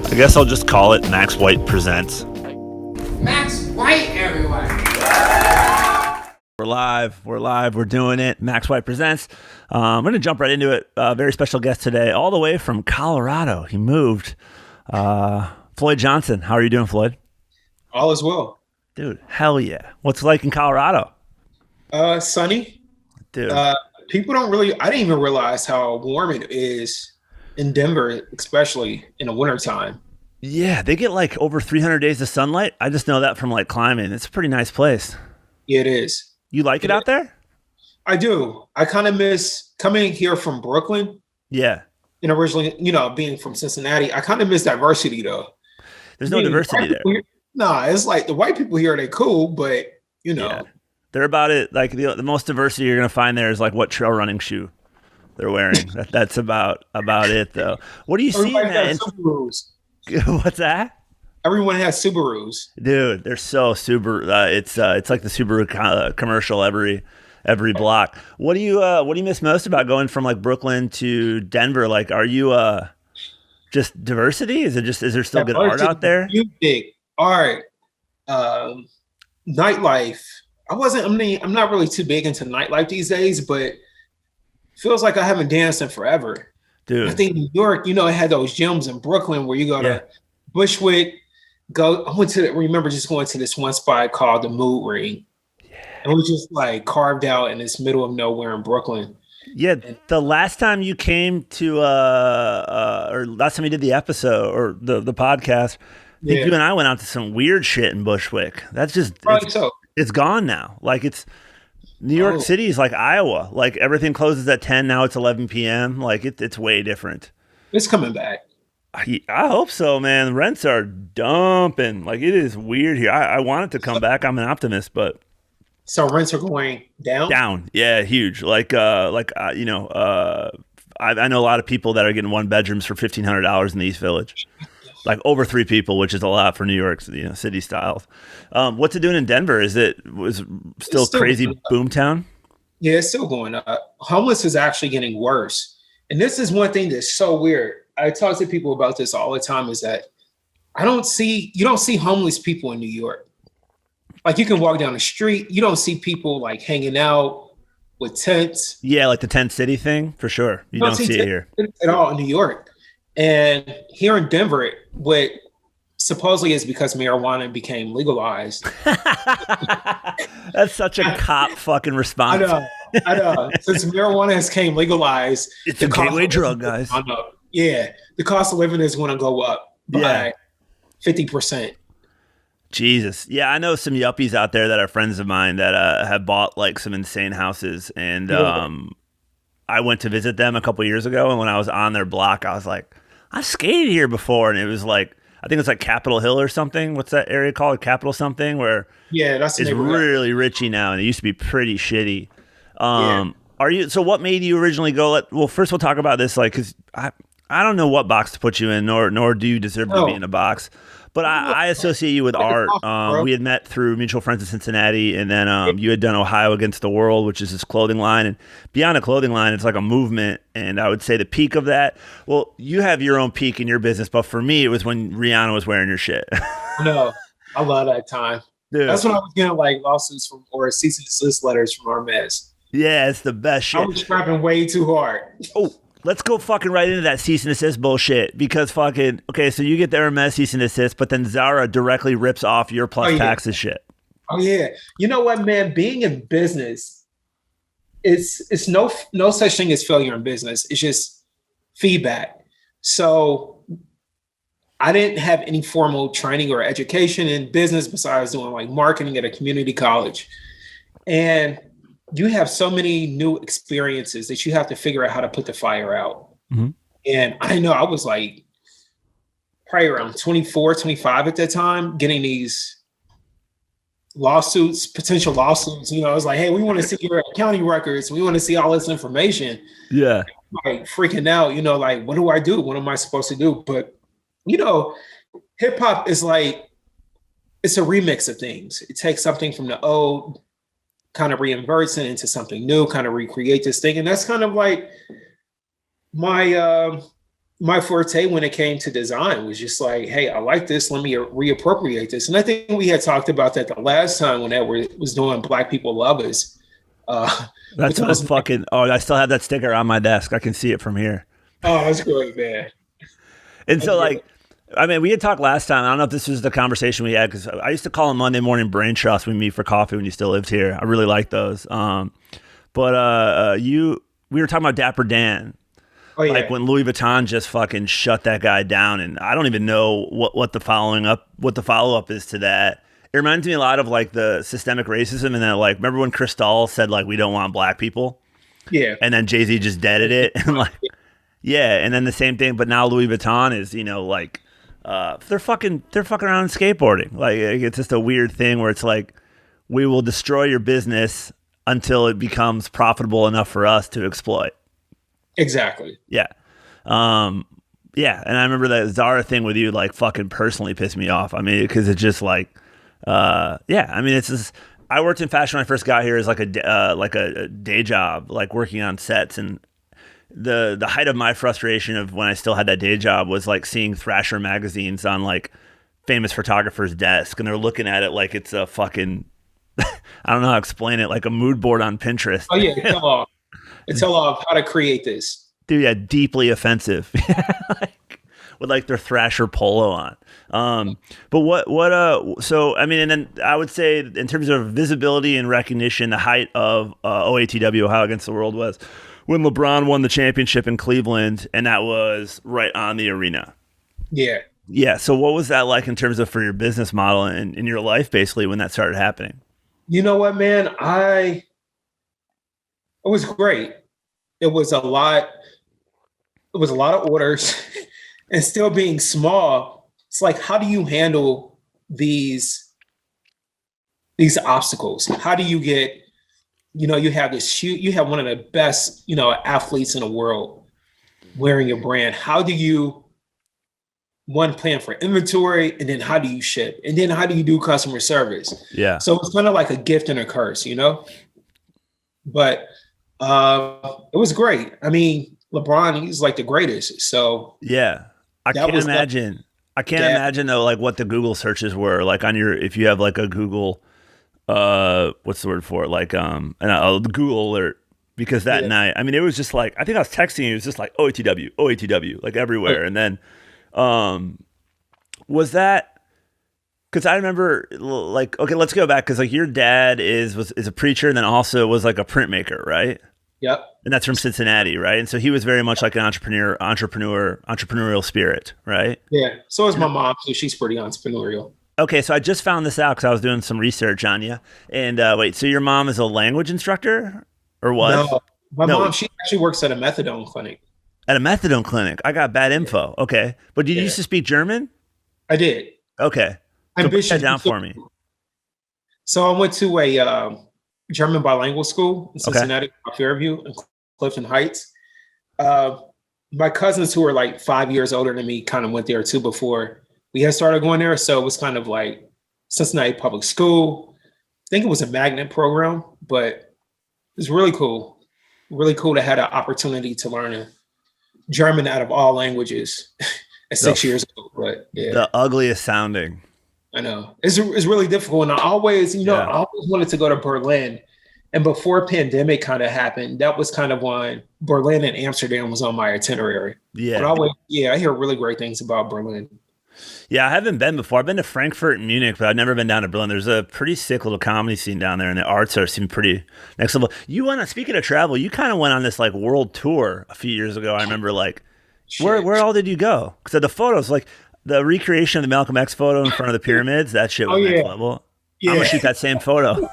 I guess I'll just call it Max White Presents. Max White, everyone. We're live, we're doing it. Max White Presents. I'm going to jump right into it. Very special guest today, all the way from Colorado. He moved. Floyd Johnson. How are you doing, Floyd? All is well. Dude, hell yeah. What's it like in Colorado? Sunny. Dude. People don't really, I didn't even realize how warm it is in Denver, especially in the wintertime. Yeah, they get like over 300 days of sunlight. I just know that from like climbing. It's a pretty nice place. Yeah, it is. You like it out there? I do. I kind of miss coming here from Brooklyn. Yeah. And originally, being from Cincinnati, I kind of miss diversity though. There's no diversity there. It's like the white people here, they cool, but Yeah. They're about it. Like the most diversity you're going to find there is like what trail running shoe they're wearing. That's about it though. What do you see in that? Subarus. What's that? Everyone has Subarus. Dude, they're so Subaru. It's like the Subaru commercial every block. What do you miss most about going from like Brooklyn to Denver? Like, are you just diversity? Is there still good art out there? Art, nightlife. I'm not really too big into nightlife these days, but feels like I haven't danced in forever. Dude. I think New York, it had those gyms in Brooklyn where you go to Bushwick. Remember just going to this one spot called the Mood Ring. Yeah. It was just like carved out in this middle of nowhere in Brooklyn. Yeah, the last time you came to or last time you did the episode or the podcast, I think you and I went out to some weird shit in Bushwick. That's just it's gone now. Like it's New York City is like Iowa. Like everything closes at 10. Now it's 11 p.m. Like it's way different. It's coming back. I hope so, man. Rents are dumping. Like it is weird here. I want it to come back. I'm an optimist, but so rents are going down. Down, yeah, huge. I know a lot of people that are getting one bedrooms for $1,500 in the East Village. Like over 3 people, which is a lot for New York, city styles. What's it doing in Denver? Was still crazy boomtown? Yeah, it's still going up. Homeless is actually getting worse. And this is one thing that's so weird. I talk to people about this all the time is that you don't see homeless people in New York. Like you can walk down the street, you don't see people like hanging out with tents. Yeah, like the tent city thing, for sure. You don't see it here at all in New York. And here in Denver, what supposedly is because marijuana became legalized. That's such a cop fucking response. I know. Since marijuana has came legalized, it's a gateway drug, guys. Yeah, the cost of living is going to go up by 50%. Jesus. Yeah, I know some yuppies out there that are friends of mine that have bought like some insane houses. And I went to visit them a couple years ago. And when I was on their block, I was like, I skated here before. And it was like, I think it's like Capitol Hill or something. What's that area called? Capitol something where that's it's really richy now. And it used to be pretty shitty. So what made you originally go? Well, first we'll talk about this, like, cause I don't know what box to put you in, nor do you deserve to be in a box. But I associate you with art. We had met through mutual friends in Cincinnati, and then you had done Ohio Against the World, which is this clothing line. And beyond a clothing line, it's like a movement. And I would say the peak of that, well, you have your own peak in your business, but for me, it was when Rihanna was wearing your shit. No, I love that time. Dude. That's when I was getting like lawsuits or cease and desist letters from our mess. Yeah, it's the best shit. I was scrapping way too hard. Oh. Let's go fucking right into that cease and desist bullshit because so you get the Hermes cease and desist, but then Zara directly rips off your plus taxes shit. Oh yeah. You know what, man? Being in business, it's no such thing as failure in business. It's just feedback. So I didn't have any formal training or education in business besides doing like marketing at a community college. And you have so many new experiences that you have to figure out how to put the fire out. Mm-hmm. And I know I was like probably around 24, 25 at that time, getting these potential lawsuits. I was like, hey, we want to see your accounting records. We want to see all this information. Yeah. Like freaking out, like, what do I do? What am I supposed to do? But, hip hop is like, it's a remix of things. It takes something from the old, kind of reinverts it into something new, kind of recreate this thing. And that's kind of like my my forte when it came to design was just like, hey, I like this. Let me reappropriate this. And I think we had talked about that the last time when Edward was doing Black People Love Us. That's what fucking. Oh, I still have that sticker on my desk. I can see it from here. Oh, that's great, man. And so, like, I mean, we had talked last time. I don't know if this was the conversation we had because I used to call them Monday morning brain trusts. We meet for coffee when you still lived here. I really like those. But we were talking about Dapper Dan. Oh, yeah. Like when Louis Vuitton just fucking shut that guy down, and I don't even know what the follow up is to that. It reminds me a lot of like the systemic racism, and then like remember when Cristal said like we don't want black people, Yeah. and then Jay-Z just deaded it, and like yeah, and then the same thing, but now Louis Vuitton is like they're fucking around skateboarding. Like it's just a weird thing where it's like we will destroy your business until it becomes profitable enough for us to exploit. Exactly. Yeah. Yeah. And I remember that Zara thing with you, like fucking personally pissed me off. I mean, because it's just like, yeah, I mean, it's just, I worked in fashion when I first got here as like a day job, like working on sets. And the height of my frustration of when I still had that day job was like seeing Thrasher magazines on like famous photographers' desk. And they're looking at it like it's a fucking, I don't know how to explain it, like a mood board on Pinterest. Oh, yeah. Tell off how to create this. Dude, yeah, deeply offensive. With like their Thrasher polo on. But so I mean, and then I would say in terms of visibility and recognition, the height of OATW, Ohio Against the World, was when LeBron won the championship in Cleveland, and that was right on the arena. Yeah. Yeah. So what was that like in terms of for your business model and in your life, basically, when that started happening? You know what, man? It was great. It was a lot of orders and still being small. It's like, how do you handle these obstacles? How do you get, you have you have one of the best, athletes in the world wearing your brand. How do you, one, plan for inventory, and then how do you ship? And then how do you do customer service? Yeah. So it's kind of like a gift and a curse, But it was great. I mean, LeBron, he's like the greatest. So yeah, I can't imagine though, like what the Google searches were like on if you have like a Google, what's the word for it? Like, a Google alert, because that night, I mean, it was just like, I think I was texting you, it was just like OATW, like everywhere. And then, was that, because I remember, like, okay, let's go back, because like your dad is a preacher, and then also was like a printmaker, right? Yep. And that's from Cincinnati, right? And so he was very much like an entrepreneurial spirit, right? Yeah. So is my mom, so she's pretty entrepreneurial. Okay, so I just found this out because I was doing some research on you. And wait, so your mom is a language instructor, or what? No, my mom, she actually works at a methadone clinic. At a methadone clinic. I got bad info. Okay, but did you used to speak German? I did. Okay. So break that down for me. So I went to a German bilingual school in Cincinnati, Fairview, and Clifton Heights. My cousins, who are like 5 years older than me, kind of went there too before we had started going there. So it was kind of like Cincinnati Public School. I think it was a magnet program, but it was really cool. Really cool to have an opportunity to learn German out of all languages at 6 years old. But yeah, the ugliest sounding. I know it's really difficult, and I always wanted to go to Berlin, and before pandemic kind of happened, that was kind of when Berlin and Amsterdam was on my itinerary. Yeah, but I hear really great things about Berlin. Yeah, I haven't been before. I've been to Frankfurt and Munich, but I've never been down to Berlin. There's a pretty sick little comedy scene down there, and the arts seem pretty next level. Speaking of travel, you kind of went on this like world tour a few years ago. I remember like, where all did you go? Because the photos, like the recreation of the Malcolm X photo in front of the pyramids, that shit was next level. Yeah. I'm gonna shoot that same photo.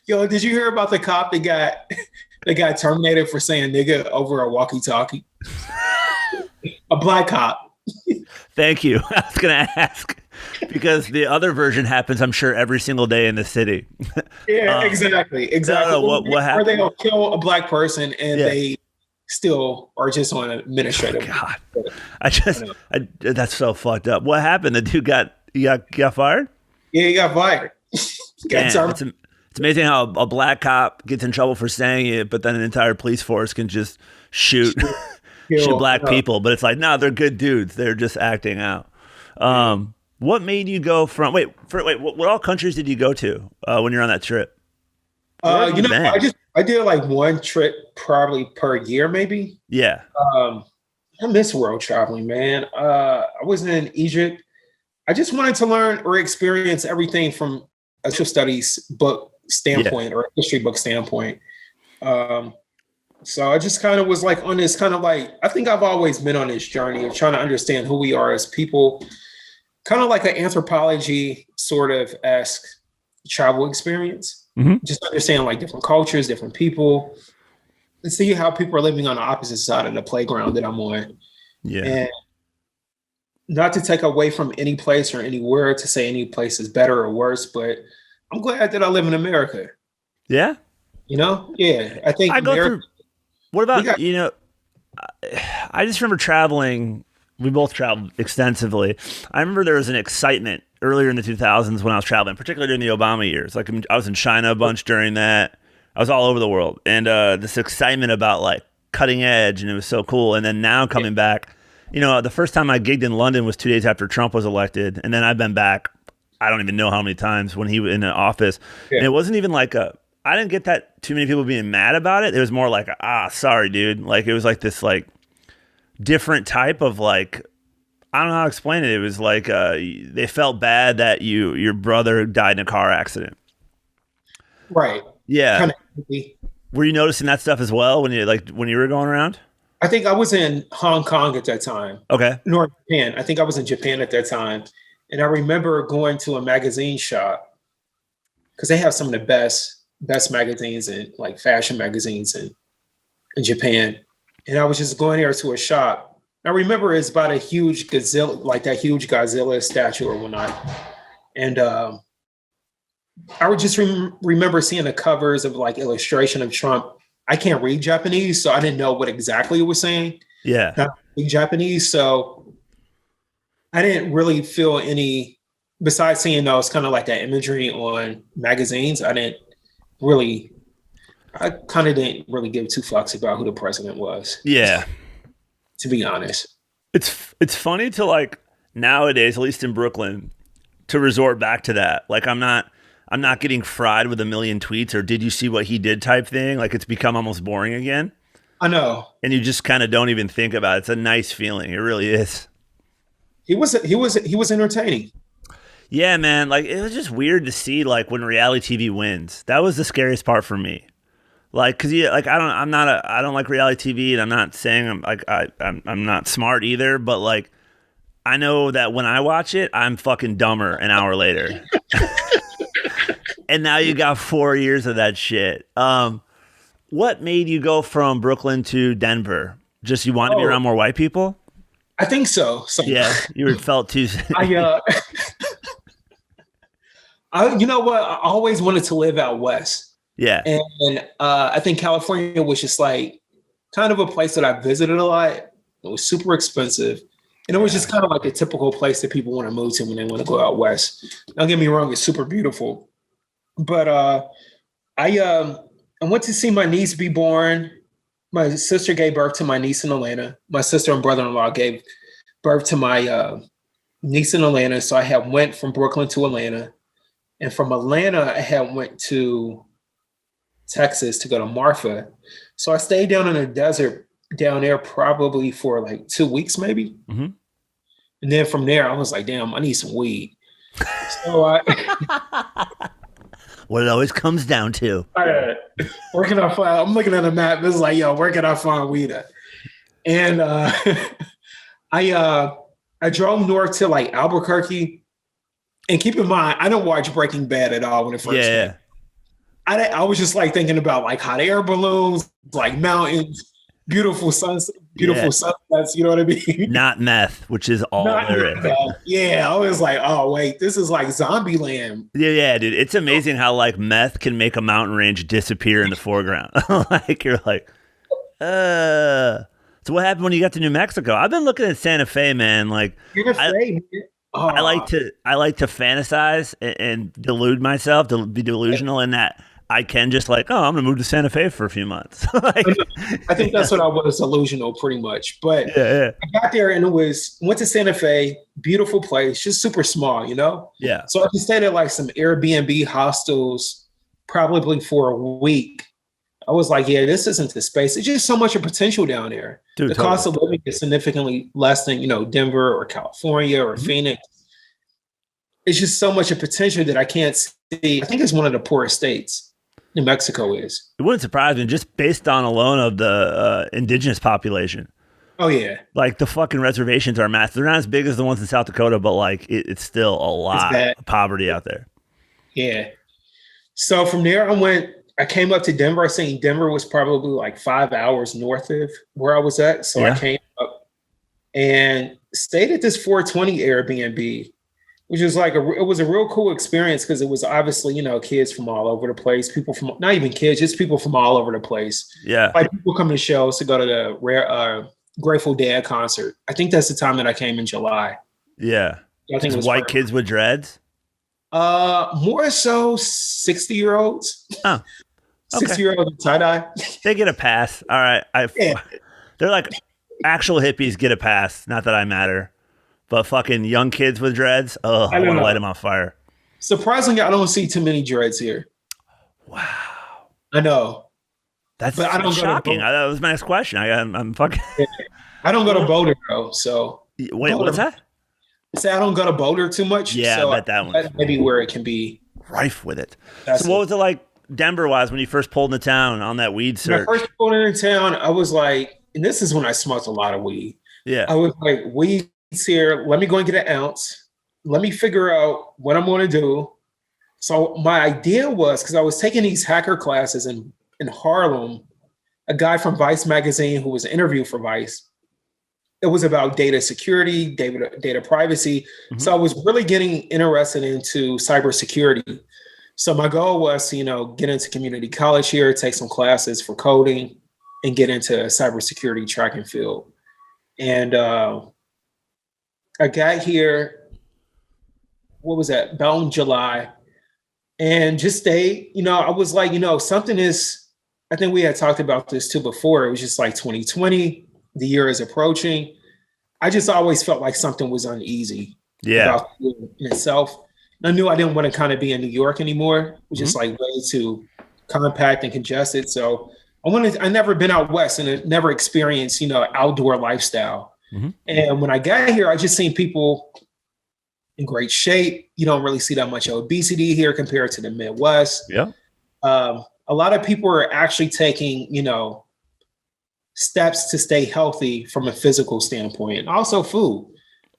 Yo, did you hear about the cop that got terminated for saying nigga over a walkie-talkie? A black cop. Thank you. I was going to ask because the other version happens, I'm sure, every single day in the city. Yeah, exactly. No, what happened? Or they'll kill a black person and they still are just on administrative. God, that's so fucked up. What happened? The dude got fired? Yeah, he got fired. It's amazing how a black cop gets in trouble for saying it, but then an entire police force can just shoot black people, but it's like, no, they're good dudes. They're just acting out. What made you go from what all countries did you go to when you're on that trip? I did like one trip probably per year, maybe. Yeah. I miss world traveling, man. I was in Egypt. I just wanted to learn or experience everything from a social studies book standpoint or a history book standpoint. So I just kind of was like on this kind of like, I think I've always been on this journey of trying to understand who we are as people, kind of like an anthropology sort of esque travel experience. Just understand like different cultures, different people, and see how people are living on the opposite side of the playground that I'm on. Yeah. And not to take away from any place or anywhere to say any place is better or worse, but I'm glad that I live in America. Yeah. Yeah. I think what about, I just remember traveling. We both traveled extensively. I remember there was an excitement earlier in the 2000s when I was traveling, particularly during the Obama years. Like I was in China a bunch during that. I was all over the world. And this excitement about like cutting edge, and it was so cool. And then now coming back, the first time I gigged in London was 2 days after Trump was elected. And then I've been back, I don't even know how many times when he was in the office. Yeah. And it wasn't even like I didn't get that too many people being mad about it. It was more like, sorry, dude. Like it was like this like different type of like, I don't know how to explain it. It was like they felt bad that your brother died in a car accident. Right. Yeah. Kind of. Were you noticing that stuff as well when you were going around? I think I was in Hong Kong at that time. Okay. North Japan. I think I was in Japan at that time. And I remember going to a magazine shop because they have some of the best magazines and like fashion magazines in Japan. And I was just going there to a shop. I remember it's about a huge Godzilla, like that huge Godzilla statue or whatnot. And I would just remember seeing the covers of like illustration of Trump. I can't read Japanese, so I didn't know what exactly it was saying. Yeah. Not read Japanese, so I didn't really feel any, besides seeing those kind of like that imagery on magazines, I kind of didn't really give two fucks about who the president was. Yeah. To be honest. It's funny to like nowadays, at least in Brooklyn, to resort back to that. Like I'm not getting fried with a million tweets or did you see what he did type thing. Like it's become almost boring again. I know. And you just kind of don't even think about it. It's a nice feeling. It really is. He was entertaining. Yeah, man. Like it was just weird to see like when reality TV wins. That was the scariest part for me. Like, cause I don't like reality TV, and I'm not saying I'm not smart either, but like, I know that when I watch it, I'm fucking dumber an hour later. And now you got 4 years of that shit. What made you go from Brooklyn to Denver? Just you wanted to be around more white people? I think so. Yeah, you felt too. You know what? I always wanted to live out west. Yeah. And I think California was just like kind of a place that I visited a lot. It was super expensive. And it was just kind of like a typical place that people want to move to when they want to go out west. Don't get me wrong, it's super beautiful. But I went to see my niece be born. My sister gave birth to my niece in Atlanta. My sister and brother-in-law gave birth to my niece in Atlanta. So I had went from Brooklyn to Atlanta. And from Atlanta, I had went to Texas to go to Marfa. So I stayed down in the desert down there probably for like 2 weeks, maybe. Mm-hmm. And then from there, I was like, damn, I need some weed. So what it always comes down to. Where can I find? I'm looking at a map. It's like, yo, where can I find weed at? And I drove north to like Albuquerque. And keep in mind, I don't watch Breaking Bad at all when it first came. I was just like thinking about like hot air balloons, like mountains, beautiful sunsets, you know what I mean? Not meth, which is all there is. Yeah, I was like, oh wait, this is like zombie land. Yeah, dude. It's amazing how like meth can make a mountain range disappear in the foreground. Like you're like, So what happened when you got to New Mexico? I've been looking at Santa Fe, man. Like I like to fantasize and delude myself to be delusional in that I can just like, oh, I'm gonna move to Santa Fe for a few months. Like, I think that's what I was, delusional pretty much. But yeah. I got there and went to Santa Fe, beautiful place, just super small, you know? Yeah. So I just stayed at like some Airbnb hostels probably for a week. I was like, yeah, this isn't the space. It's just so much of potential down there. Dude, the cost of living is significantly less than, Denver or California or Phoenix. It's just so much of potential that I can't see. I think it's one of the poorest states. New Mexico is. It wouldn't surprise me just based on alone of the indigenous population. Oh, yeah. Like the fucking reservations are massive. They're not as big as the ones in South Dakota, but like it's still a lot of poverty out there. Yeah. So from there, I came up to Denver. I seen Denver was probably like 5 hours north of where I was at. So I came up and stayed at this 420 Airbnb, which was like it was a real cool experience because it was obviously, kids from all over the place, people from, not even kids, just people from all over the place. Yeah. Like people come to shows to go to the Grateful Dead concert. I think that's the time that I came in July. Yeah. I think it was white kids with dreads. More so 60-year-olds. Oh, okay. 60-year-olds with tie-dye. They get a pass. All right. They're like actual hippies get a pass. Not that I matter. But fucking young kids with dreads, I want to light them on fire. Surprisingly, I don't see too many dreads here. Wow. I know. But I don't shocking. That was my next question. I'm fucking. I don't go to Boulder, though. So. Wait, what's that? Say I don't go to Boulder too much. Yeah, so I bet that one. Maybe where it can be. Rife with it. So what was it like Denver-wise when you first pulled into town on that weed search? When I first pulled into town, I was like, and this is when I smoked a lot of weed. Yeah. I was like, weed's here. Let me go and get an ounce. Let me figure out what I'm going to do. So my idea was, because I was taking these hacker classes in Harlem, a guy from Vice magazine who was interviewed for Vice. It was about data security, data privacy. Mm-hmm. So I was really getting interested into cybersecurity. So my goal was to, get into community college here, take some classes for coding, and get into cybersecurity track and field. And I got here, what was that? About in July, and just stayed. I was like, something is. I think we had talked about this too before. It was just like 2020. The year is approaching. I just always felt like something was uneasy about it in itself. I knew I didn't want to kind of be in New York anymore. It was just like way too compact and congested. So I never been out west and never experienced, outdoor lifestyle. Mm-hmm. And when I got here, I just seen people in great shape. You don't really see that much obesity here compared to the Midwest. Yeah. A lot of people are actually taking, steps to stay healthy from a physical standpoint, and also food.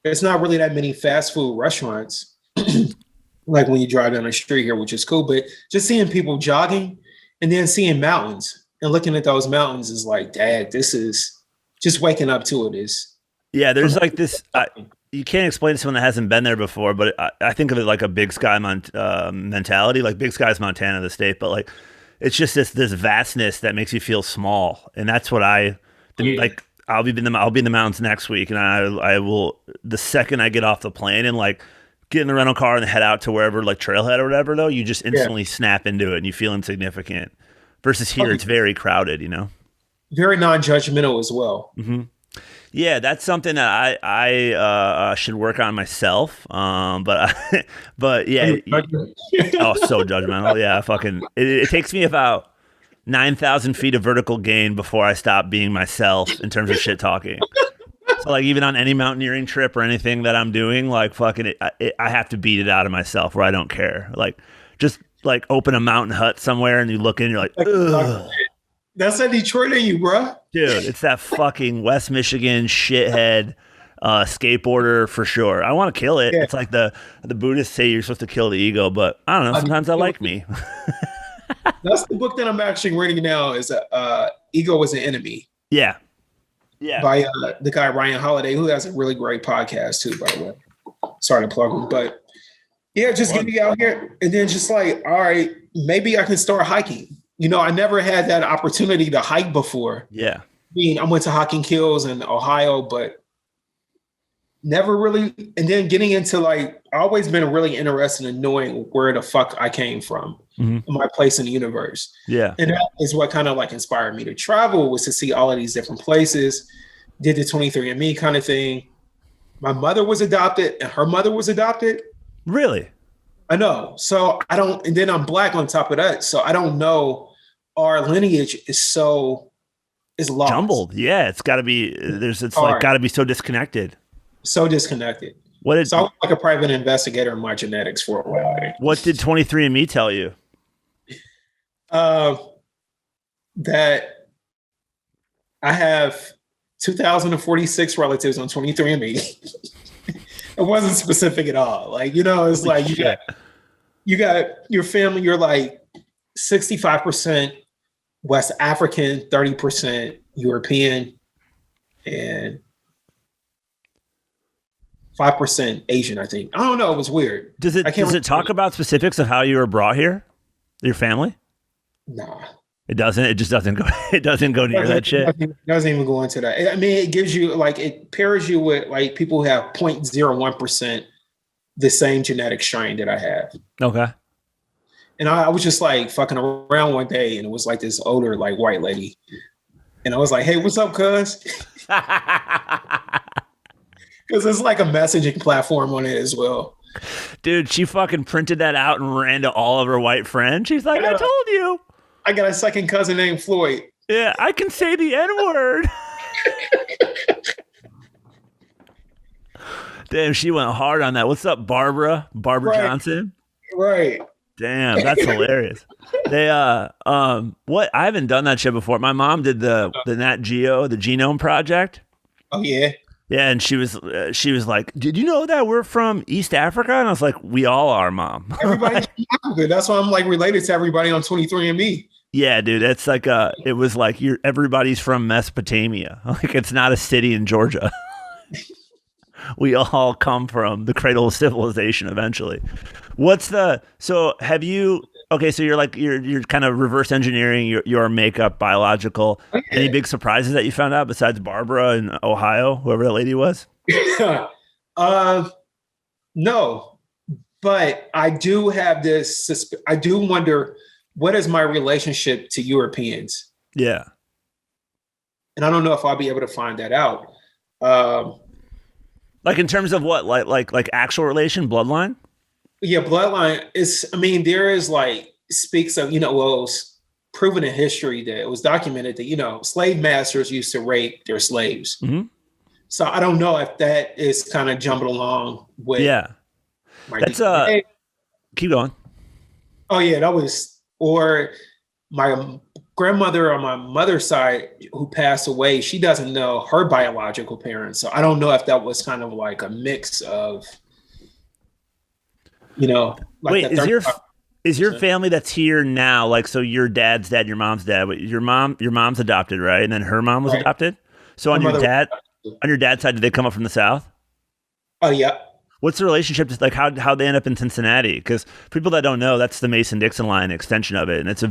There's not really that many fast food restaurants like when you drive down the street here, which is cool, but just seeing people jogging and then seeing mountains and looking at those mountains is like, dad, this is just waking up to it is. Yeah, there's like this, you can't explain to someone that hasn't been there before, but I think of it like a Big Sky mentality, like Big Sky's Montana, the state, but like, it's just this vastness that makes you feel small, and that's what like. I'll be in the mountains next week, and I will, the second I get off the plane and like get in the rental car and head out to wherever, like Trailhead or whatever, though, you just instantly snap into it and you feel insignificant. Versus here, it's very crowded, Very non-judgmental as well. Mm-hmm. Yeah, that's something that I should work on myself. But yeah, so judgmental. Yeah, it takes me about 9,000 feet of vertical gain before I stop being myself in terms of shit talking. So like even on any mountaineering trip or anything that I'm doing, like I have to beat it out of myself where I don't care. Like just like open a mountain hut somewhere and you look in, you're like, ugh. That's that Detroit in you, bro. Dude, it's that fucking West Michigan shithead skateboarder for sure. I want to kill it. Yeah. It's like the Buddhists say you're supposed to kill the ego, but I don't know. Sometimes I like me. That's the book that I'm actually reading now is Ego is an Enemy. Yeah. By the guy Ryan Holiday, who has a really great podcast too, by the way. Sorry to plug him, but yeah, just get me out here and then just like, all right, maybe I can start hiking. I never had that opportunity to hike before. Yeah. I went to Hiking Hills in Ohio, but never really, and then getting into like, I always been really interested in knowing where the fuck I came from, my place in the universe. Yeah. And that is what kind of like inspired me to travel, was to see all of these different places. Did the 23andMe kind of thing. My mother was adopted and her mother was adopted. Really? I know. So I don't, and then I'm Black on top of that. So I don't know. Our lineage is lost. Jumbled. Yeah. It's gotta be, like gotta be so disconnected. So disconnected. So I was like a private investigator in my genetics for a while. What did 23andMe tell you? That I have 2,046 relatives on 23andMe. It wasn't specific at all. Like, it's like you got your family, you're like 65% West African, 30% European, and 5% Asian, I think. I don't know. It was weird. Does it talk about specifics of how you were brought here? Your family? Nah. It doesn't. It just doesn't go. It doesn't go near that shit. It doesn't even go into that. I mean, it gives you like, it pairs you with like people who have 0.01% the same genetic strain that I have. Okay. And I was just like fucking around one day, and it was like this older like white lady, and I was like, "Hey, what's up, cuz?" Because it's like a messaging platform on it as well. Dude, she fucking printed that out and ran to all of her white friends. She's like, I told you. I got a second cousin named Floyd. Yeah, I can say the N-word. Damn, she went hard on that. What's up, Barbara? Barbara Johnson? Right. Damn, that's hilarious. They what? I haven't done that shit before. My mom did the Nat Geo, the Genome Project. Oh yeah. Yeah, and she was like, "Did you know that we're from East Africa?" And I was like, "We all are, Mom." Everybody's from Africa. That's why I'm like related to everybody on 23andMe. Yeah, dude, it's like it was like everybody's from Mesopotamia. Like it's not a city in Georgia. We all come from the cradle of civilization eventually. So you're kind of reverse engineering your makeup biological. Okay. Any big surprises that you found out besides Barbara in Ohio, whoever that lady was? No, but I do have this, I do wonder, what is my relationship to Europeans? Yeah. And I don't know if I'll be able to find that out. Like in terms of what, like actual relation, bloodline? Yeah, bloodline is, I mean, there is like, speaks of, it's proven in history that it was documented that, slave masters used to rape their slaves. Mm-hmm. So I don't know if that is kind of jumbled along with. Yeah. That's keep going. Oh yeah, that was, or my grandmother on my mother's side who passed away, she doesn't know her biological parents. So I don't know if that was kind of like a mix of, like. Wait, is your family that's here now, like, so your dad's dad, your mom's dad, your mom's adopted, right? And then her mom was adopted. So on your dad's side, did they come up from the South? Oh yeah. What's the relationship to, like, how they end up in Cincinnati? Because people that don't know, that's the Mason-Dixon line extension of it, and it's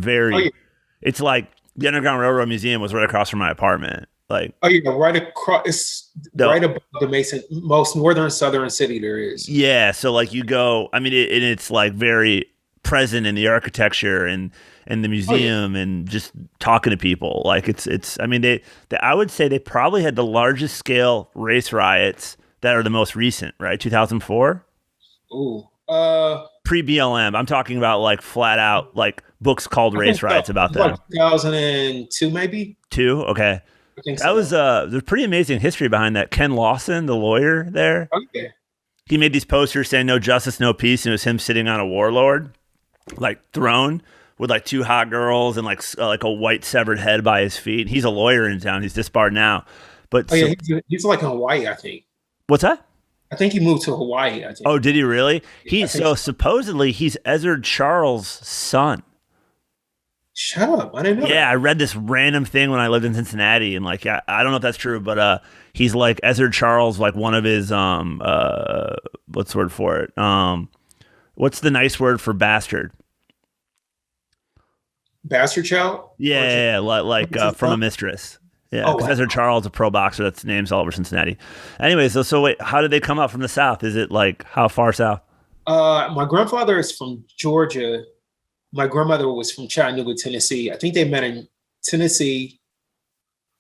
it's like the Underground Railroad Museum was right across from my apartment. Like, right across. It's right above the Mason, most northern southern city there is. Yeah, so like you go, I mean, it's like very present in the architecture and the museum and just talking to people. Like it's. I mean, I would say they probably had the largest scale race riots that are the most recent, right? 2004. Ooh. Pre-BLM. I'm talking about like flat out like books called race riots about that. Like 2002 maybe? 2? Okay. I think that was there's pretty amazing history behind that. Ken Lawson, the lawyer there. Okay. He made these posters saying no justice, no peace, and it was him sitting on a warlord like throne with like 2 hot girls and like a white severed head by his feet. He's a lawyer in town. He's disbarred now. But he's like in Hawaii, I think. What's that? I think he moved to Hawaii, I think. Oh, did he really? Supposedly he's Ezra Charles' son. Shut up. I didn't know. Yeah, I read this random thing when I lived in Cincinnati, and like I don't know if that's true, but he's like Ezra Charles, like one of his what's the word for it? What's the nice word for bastard? Bastard child? Yeah, like from a mistress. Yeah, Oh, because wow. Ezra Charles, a pro boxer, that's names all over Cincinnati. Anyway, so wait, how did they come up from the South? Is it like how far south? My grandfather is from Georgia. My grandmother was from Chattanooga, Tennessee. I think they met in Tennessee.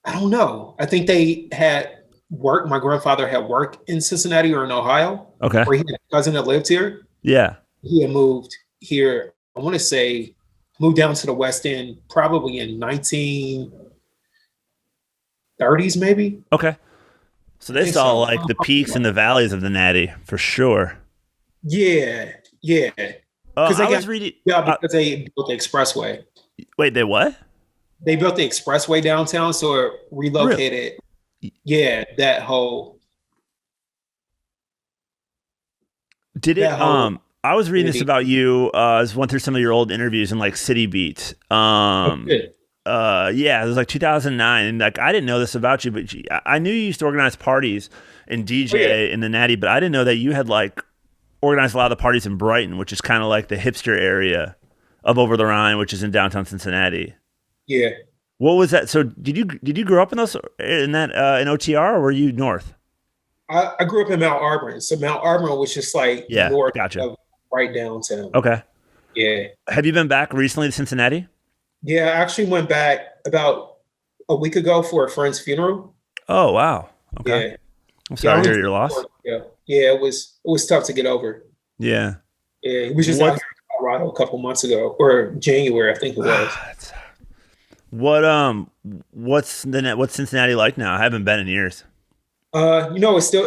I don't know. I think they had work. My grandfather had work in Cincinnati or in Ohio, Okay. where he had a cousin that lived here. Yeah. He had moved here, I want to say, moved down to the West End probably in 1930s, maybe. Okay. So I they think saw so. like the peaks and the valleys of the Natty for sure. Yeah, yeah. Oh, Because they I got was reading. yeah, because they built the expressway. Wait, they what? They built the expressway downtown, so it Really? relocated. Yeah, that whole Did it? that whole I was reading this community. about you. I was went through some of your old interviews in like City Beats. Oh, good. Yeah, it was like 2009, and like I didn't know this about you, but I knew you used to organize parties and Oh, yeah. DJ in the Natty, but I didn't know that you had like organized a lot of the parties in Brighton, which is kind of like the hipster area of Over the Rhine, which is in downtown Cincinnati. Yeah. What was that? So did you grow up in those in that in OTR, or were you north? I grew up in Mount Auburn, so Mount Auburn was just like Yeah, north gotcha. of right downtown. Okay. Yeah. Have you been back recently to Cincinnati? Yeah, I actually went back about a week ago for a friend's funeral. Oh wow. Okay. Yeah. I'm Yeah, I sorry to only hear your loss. yeah. Yeah, it was tough to get over. Yeah. Yeah, it was just out What? here in Colorado a couple months ago, or January, I think it was. What what's Cincinnati like now? I haven't been in years. It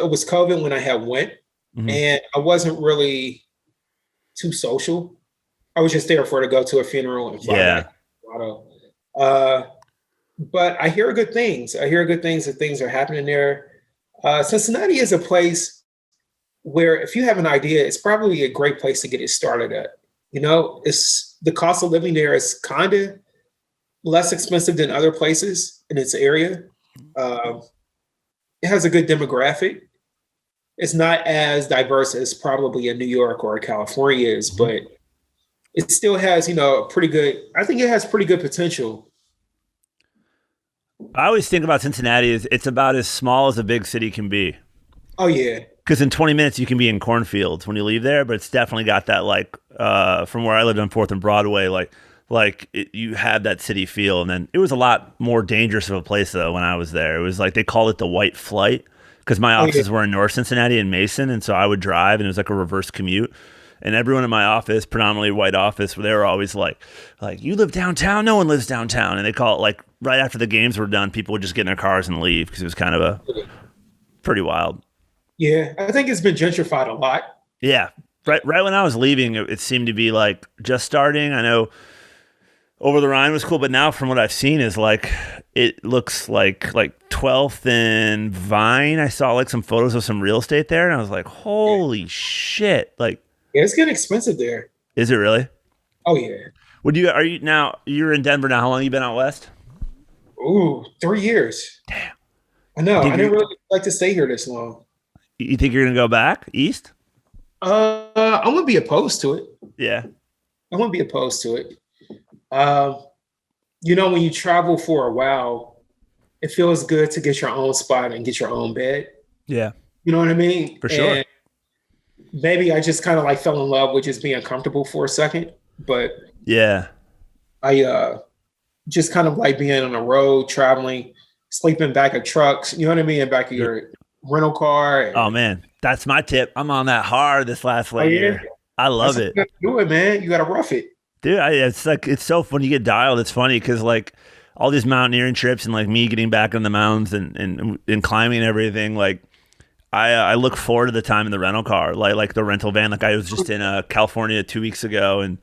was COVID when I had went, Hmm. and I wasn't really too social. I was just there to go to a funeral and fly Yeah. back to Colorado. Uh, but I hear good things. I hear good things that things are happening there. Cincinnati is a place where if you have an idea, it's probably a great place to get it started at. It's the cost of living there is kind of less expensive than other places in its area. Um, it has a good demographic. It's not as diverse as probably a New York or a California is, but it still has, a pretty good, I think it has pretty good potential. I always think about Cincinnati as it's about as small as a big city can be. Oh yeah. Because in 20 minutes you can be in cornfields when you leave there, but it's definitely got that like from where I lived on Fourth and Broadway, you have that city feel. And then it was a lot more dangerous of a place though when I was there. It was like they called it the White Flight because my Oh yeah. offices were in North Cincinnati and Mason, and so I would drive, and it was like a reverse commute. And everyone in my office, predominantly white office, they were always like you live downtown, no one lives downtown, and they call it like right after the games were done, people would just get in their cars and leave because it was kind of a pretty wild. Yeah. I think it's been gentrified a lot. Yeah, right when I was leaving, it seemed to be like just starting. I know Over the Rhine was cool, but now from what I've seen is like it looks like 12th and Vine. I saw like some photos of some real estate there, and I was like, Yeah. holy shit! Like, Yeah, it's getting expensive there. is it really? Oh yeah. Would you are you now? You're in Denver now. How long you been out west? Ooh, 3 years. I know. Think I didn't you're, really like to stay here this long. you think you're gonna go back east? I wouldn't be opposed to it. Yeah, I wouldn't be opposed to it. Um, when you travel for a while, it feels good to get your own spot and get your own bed. yeah, You know what I mean? for sure. And maybe I just kind of like fell in love with just being comfortable for a second, but Yeah, I just kind of like being on the road, traveling, sleeping back of trucks. You know what I mean? In back of yeah. your rental car. Oh man, that's my tip. I'm on that hard this last Oh yeah, year. I love that's it. how you gotta do it, man. You gotta rough it. Dude, it's like it's so when you get dialed. It's funny because like all these mountaineering trips and like me getting back in the mountains and climbing and everything. Like I look forward to the time in the rental car, like the rental van. Like I was just in California 2 weeks ago, and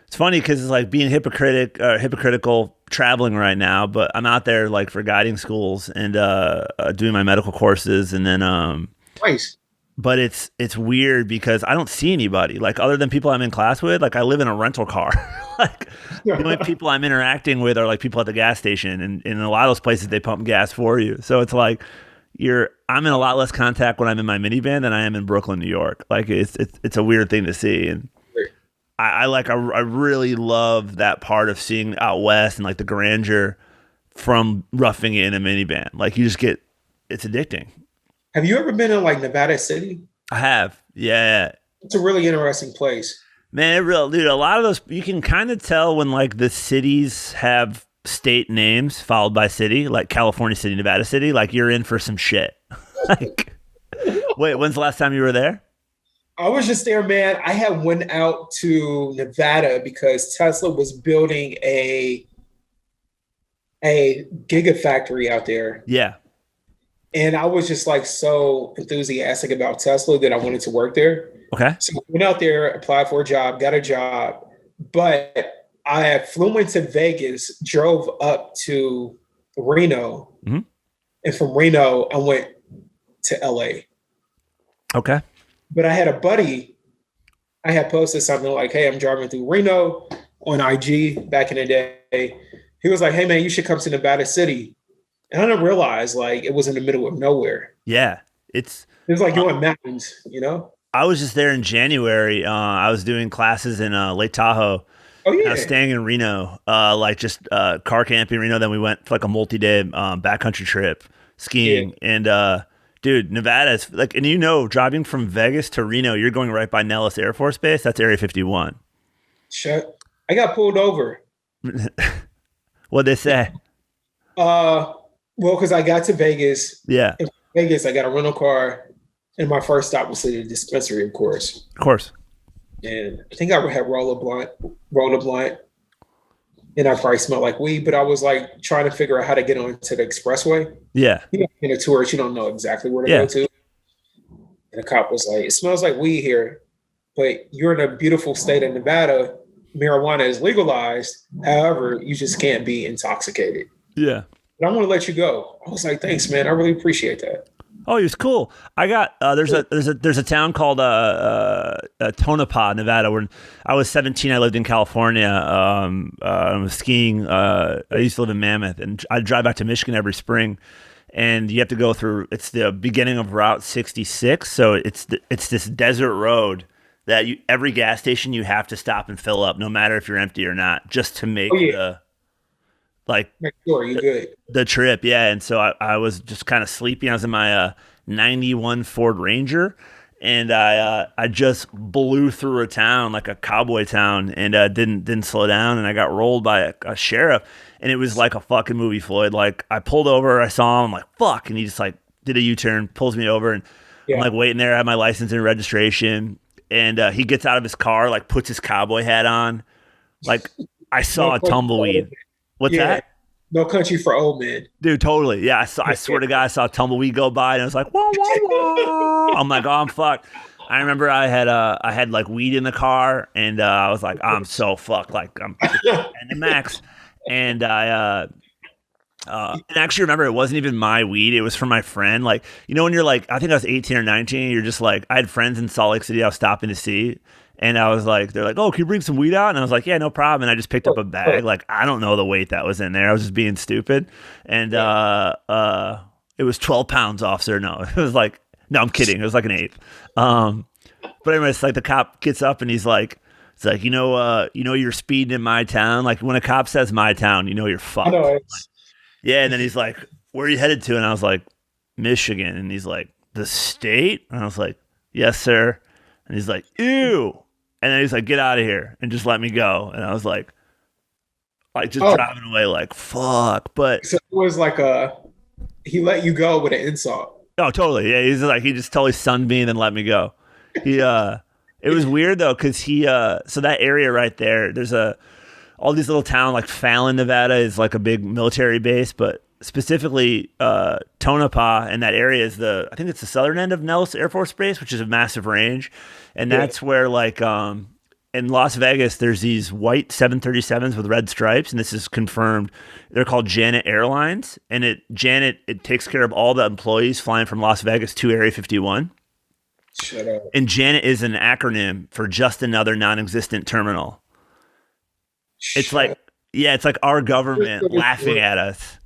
it's funny because it's like being hypocritical traveling right now. But I'm out there like for guiding schools and doing my medical courses, and then Nice. but it's weird because I don't see anybody like other than people I'm in class with. Like I live in a rental car. Like the only people I'm interacting with are like people at the gas station, and in a lot of those places they pump gas for you. So it's like I'm in a lot less contact when I'm in my minivan than I am in Brooklyn, New York. Like it's a weird thing to see, and I really love that part of seeing out west and like the grandeur from roughing it in a minivan. Like you just get, it's addicting. Have you ever been in like Nevada City? I have. Yeah. It's a really interesting place. Man, dude, a lot of those, you can kind of tell when like the cities have state names followed by city, like California City, Nevada City, like you're in for some shit. Like, wait, when's the last time you were there? I was just there, man. I had went out to Nevada because Tesla was building a gigafactory out there. Yeah. And I was just like so enthusiastic about Tesla that I wanted to work there. Okay. So I went out there, applied for a job, got a job, but I flew into Vegas, drove up to Reno, and from Reno, I went to LA. Okay. But I had a buddy, I had posted something like, hey, I'm driving through Reno on IG back in the day. He was like, hey, man, you should come to Nevada City. And I didn't realize like it was in the middle of nowhere. Yeah. It was like going mountains, you know? I was just there in January. I was doing classes in Lake Tahoe. Oh, yeah. I was staying in Reno, like just car camping in Reno. Then we went for like a multi-day backcountry trip skiing. Yeah. And dude, Nevada is like, and you know, driving from Vegas to Reno, you're going right by Nellis Air Force Base. That's Area 51. Shut. I got pulled over. What'd they say? Well, because I got to Vegas. Yeah. In Vegas, I got a rental car, and my first stop was to the dispensary, of course. Of course. And I think I had rolled a blunt, and I probably smelled like weed, but I was like trying to figure out how to get onto the expressway. Yeah. You know, in a tourist, you don't know exactly where to go to. And the cop was like, it smells like weed here, but you're in a beautiful state of Nevada. Marijuana is legalized. However, you just can't be intoxicated. Yeah. But I want to let you go. I was like, thanks, man. I really appreciate that. Oh, he was cool. I got there's a town called Tonopah, Nevada. When I was 17, I lived in California. I was skiing. I used to live in Mammoth, and I'd drive back to Michigan every spring. And you have to go through. It's the beginning of Route 66, so it's this desert road that every gas station you have to stop and fill up, no matter if you're empty or not, just to make make sure you're good. The trip, yeah. And so I was just kind of sleepy. I was in my 91 Ford Ranger, and I just blew through a town like a cowboy town, and didn't slow down, and I got rolled by a sheriff, and it was like a fucking movie, Floyd. Like I pulled over, I saw him, I'm like fuck, and he just like did a U-turn, pulls me over, and I'm like waiting there. I have my license and registration, and he gets out of his car, like puts his cowboy hat on, like I saw a tumbleweed. What's that? No country for old men. Dude, totally. Yeah, I swear to God, I saw a tumbleweed go by, and I was like, whoa, whoa, whoa. I'm like, oh, I'm fucked. I remember I had like weed in the car, and I was like, I'm so fucked. Like, I'm and the max. And I actually remember it wasn't even my weed. It was from my friend. Like, you know, when you're like, I think I was 18 or 19, you're just like, I had friends in Salt Lake City I was stopping to see. And I was like, they're like, oh, can you bring some weed out? And I was like, yeah, no problem. And I just picked up a bag. Like, I don't know the weight that was in there. I was just being stupid. And it was 12 pounds, officer. No, it was like, no, I'm kidding. It was like an eighth. But anyways, like the cop gets up and he's like, it's like, you know, you're speeding in my town. Like when a cop says my town, you know, you're fucked. Like, yeah. And then he's like, where are you headed to? And I was like, Michigan. And he's like, the state? And I was like, yes, sir. And he's like, ew. And then he's like, get out of here and just let me go. And I was like just driving away like, fuck. But so it was like he let you go with an insult. Oh, totally. Yeah. He's like, he just totally sunned me and then let me go. It was weird though. Cause so that area right there, there's all these little towns like Fallon, Nevada is like a big military base, but specifically Tonopah and that area is I think it's the southern end of Nellis Air Force Base, which is a massive range. And that's where like in Las Vegas, there's these white 737s with red stripes, and this is confirmed. They're called Janet Airlines, and it takes care of all the employees flying from Las Vegas to Area 51. Shut up. And Janet is an acronym for just another non-existent terminal. It's like our government laughing at us.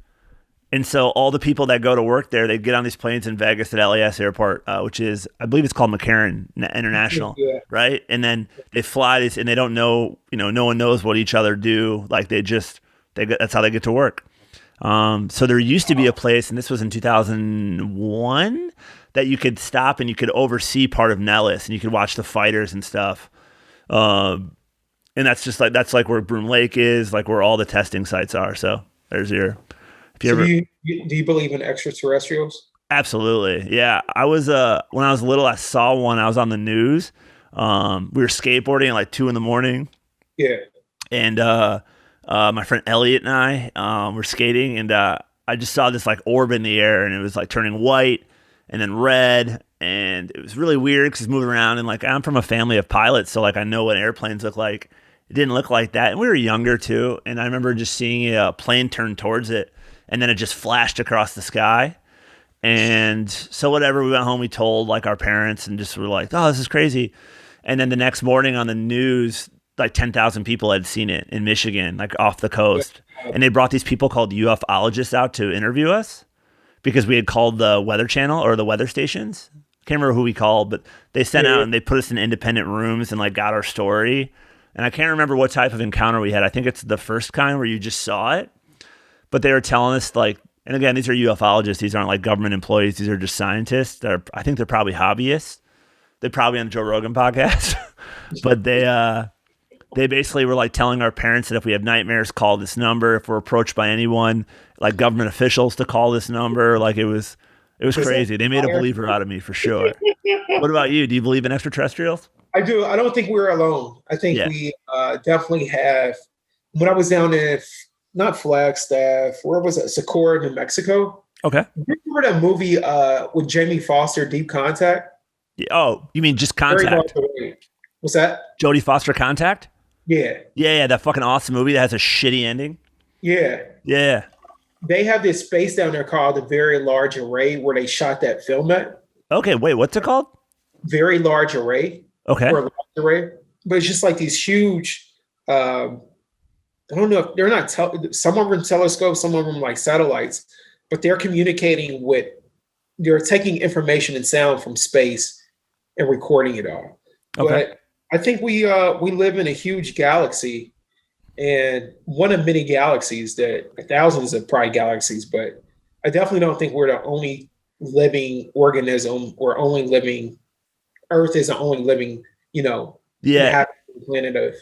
And so all the people that go to work there, they get on these planes in Vegas at LAS Airport, which is, I believe it's called McCarran International, right? And then they fly these, and they don't know, no one knows what each other do. Like that's how they get to work. So there used to be a place, and this was in 2001, that you could stop and you could oversee part of Nellis, and you could watch the fighters and stuff. And that's like where Broom Lake is, like where all the testing sites are. So there's your. Do you believe in extraterrestrials? Absolutely, yeah. I was when I was little, I saw one. I was on the news. We were skateboarding at like 2 a.m. Yeah. And my friend Elliot and I were skating, and I just saw this like orb in the air, and it was like turning white and then red, and it was really weird because it's moving around. And like I'm from a family of pilots, so like I know what airplanes look like. It didn't look like that, and we were younger too. And I remember just seeing a plane turn towards it, and then it just flashed across the sky. And so whatever, we went home, we told like our parents, and just were like, "Oh, this is crazy." And then the next morning on the news, like 10,000 people had seen it in Michigan, like off the coast. And they brought these people called ufologists out to interview us because we had called the Weather Channel or the weather stations. Can't remember who we called, but they sent out and they put us in independent rooms and like got our story. And I can't remember what type of encounter we had. I think it's the first kind where you just saw it. But they were telling us like, and again, these are ufologists. These aren't like government employees. These are just scientists. I think they're probably hobbyists. They're probably on the Joe Rogan podcast. But they basically were like telling our parents that if we have nightmares, call this number. If we're approached by anyone, like government officials, to call this number. Like it was crazy. They made a believer out of me for sure. What about you? Do you believe in extraterrestrials? I do. I don't think we're alone. I think we definitely have. When I was down in not Flagstaff, where was it? Socorro, New Mexico. Okay. You remember that movie with Jamie Foster, Deep Contact? Oh, you mean just Contact? What's that? Jodie Foster Contact? Yeah. Yeah, that fucking awesome movie that has a shitty ending. Yeah. Yeah. They have this space down there called the Very Large Array where they shot that film at. Okay, wait, what's it called? Very Large Array. Okay. Or large array. But it's just like these huge, I don't know if they're not, some of them telescopes, some of them like satellites, but they're communicating they're taking information and sound from space and recording it all. Okay. But I think we live in a huge galaxy, and one of many galaxies that thousands of probably galaxies, but I definitely don't think we're the only living organism or only living. Earth is the only living, planet of.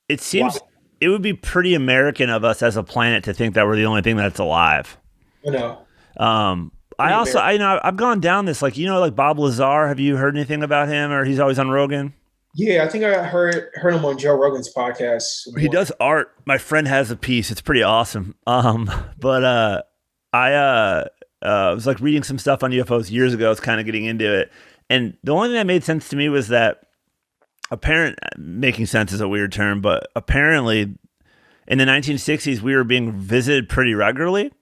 It seems it would be pretty American of us as a planet to think that we're the only thing that's alive. I know. I've gone down this, like, like Bob Lazar. Have you heard anything about him, or he's always on Rogan? Yeah, I think I heard him on Joe Rogan's podcast. He does art. My friend has a piece. It's pretty awesome. But I was like reading some stuff on UFOs years ago. I was kind of getting into it. And the only thing that made sense to me was that making sense is a weird term, but apparently in the 1960s, we were being visited pretty regularly.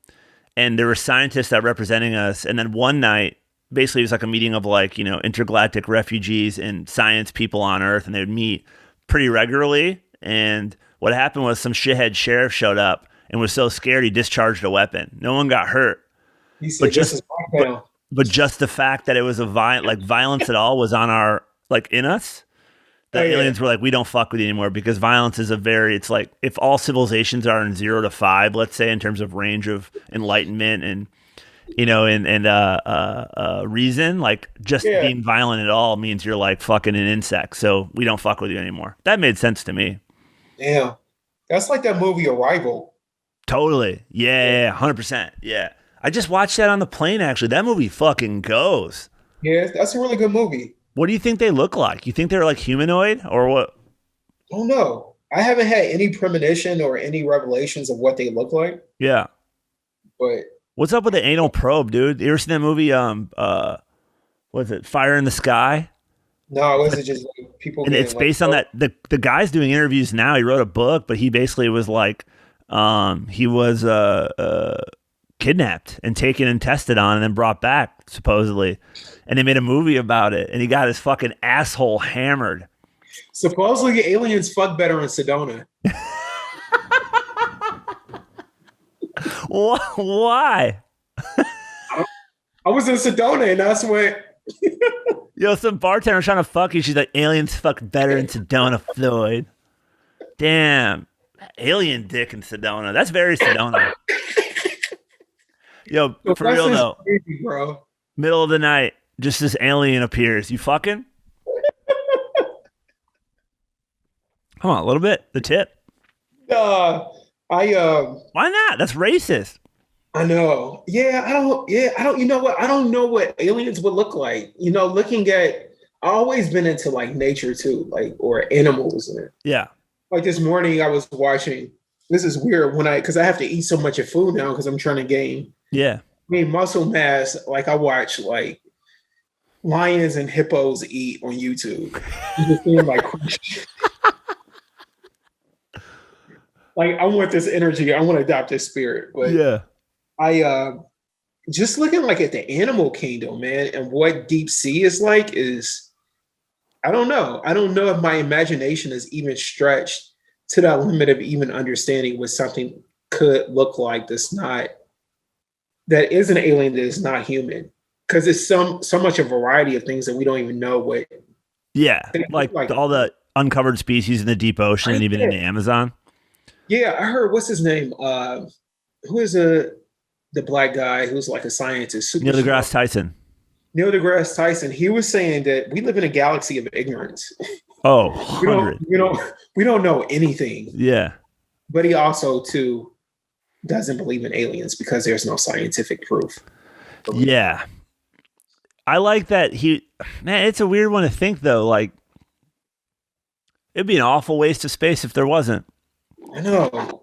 And there were scientists that were representing us. And then one night, basically it was like a meeting of like, intergalactic refugees and science people on Earth, and they would meet pretty regularly. And what happened was some shithead sheriff showed up and was so scared he discharged a weapon. No one got hurt. He said, but just the fact that it was violence at all was on our, like, in us. The aliens were like, we don't fuck with you anymore, because violence is it's like if all civilizations are in 0 to 5, let's say, in terms of range of enlightenment and reason, like just being violent at all means you're like fucking an insect. So we don't fuck with you anymore. That made sense to me. Damn. That's like that movie Arrival. Totally. Yeah. 100%. Yeah. I just watched that on the plane, actually. That movie fucking goes. Yeah, that's a really good movie. What do you think they look like? You think they're like humanoid or what? I don't know. I haven't had any premonition or any revelations of what they look like. Yeah. But what's up with the anal probe, dude? You ever seen that movie? What's it? Fire in the Sky? No, it wasn't just like people. And it's based on that. The guy's doing interviews now. He wrote a book, but he basically was like, he was kidnapped and taken and tested on and then brought back, supposedly. And they made a movie about it, and he got his fucking asshole hammered. Supposedly aliens fuck better in Sedona. Why? I was in Sedona, and that's what... Some bartender was trying to fuck you. She's like, aliens fuck better in Sedona, Floyd. Damn. Alien dick in Sedona. That's very Sedona. Yo, So for that's real just though, crazy, bro. middle of the night, just this alien appears. You fucking? Come on, a little bit. The tip. Uh, Why not? That's racist. I know. Yeah, I don't. Yeah, I don't. You know what? I don't know what aliens would look like. You know, looking at. I always been into like nature too, like or animals. And Yeah. like this morning, I was watching. This is weird when because I have to eat so much of food now because I'm trying to Yeah. gain muscle mass. Like I watch like lions and hippos eat on YouTube. You just seeing like. Like I want this energy. I want to adopt this spirit, but Yeah. I just looking like at the animal kingdom, man, and what deep sea is like is I don't know. I don't know if my imagination is even stretched to that limit of even understanding what something could look like that is an alien that is not human. Because it's so much a variety of things that we don't even know what Yeah. they look Like all the uncovered species in the deep ocean and even in the Amazon. Yeah, I heard what's his name? Who is the black guy who's like a scientist? Super Neil deGrasse smart. Tyson. Neil deGrasse Tyson. He was saying that we live in a galaxy of ignorance. Oh, We 100. we don't know anything. Yeah. But he also too doesn't believe in aliens because there's no scientific proof. Yeah. I like that man, it's a weird one to think though. Like, it'd be an awful waste of space if there wasn't. I know.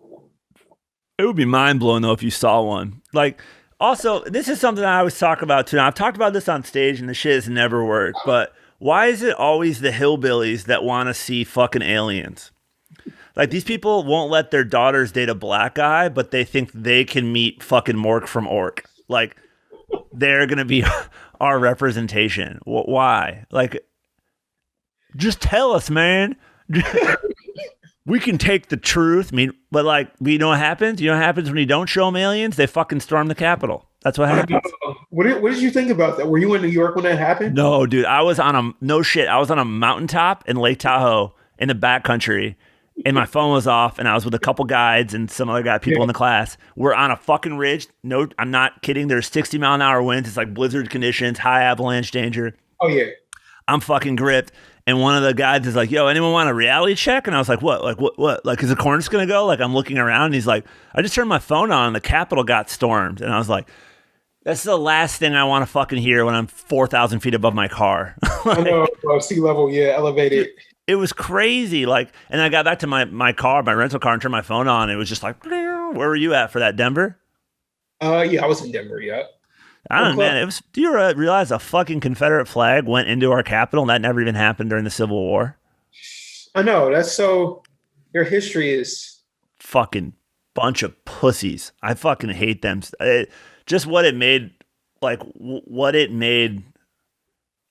It would be mind blowing though if you saw one. Like, also, this is something I always talk about too. Now, I've talked about this on stage and the shit has never worked, but why is it always the hillbillies that want to see fucking aliens? Like, these people won't let their daughters date a black guy, but they think they can meet fucking Mork from Ork. Like, they're going to be our representation. Why? Like, just tell us, man. We can take the truth. I mean, but like, you know what happens? You know what happens when you don't show them aliens? They fucking storm the Capitol. That's what happens. What did you think about that? Were you in New York when that happened? No, dude. I was on a mountaintop in Lake Tahoe in the backcountry, and my phone was off, and I was with a couple guides and some other people in the class. We're on a fucking ridge. No, I'm not kidding. There's 60-mile-an-hour winds. It's like blizzard conditions, high avalanche danger. Oh yeah. I'm fucking gripped. And one of the guys is like, yo, anyone want a reality check? And I was like, what? Like, what? Like, is the corners going to go? Like, I'm looking around and he's like, I just turned my phone on and the Capitol got stormed. And I was like, that's the last thing I want to fucking hear when I'm 4,000 feet above my car. Like, I know, sea level, yeah, elevated. it was crazy. Like, and I got back to my car, my rental car, and turned my phone on. It was just like, where were you at for that, Denver? Yeah, I was in Denver, yeah. I don't know, man. It was. Do you realize a fucking Confederate flag went into our capital and that never even happened during the Civil War? I know. That's so. Their history is fucking bunch of pussies. I fucking hate them. Just what it made, like what it made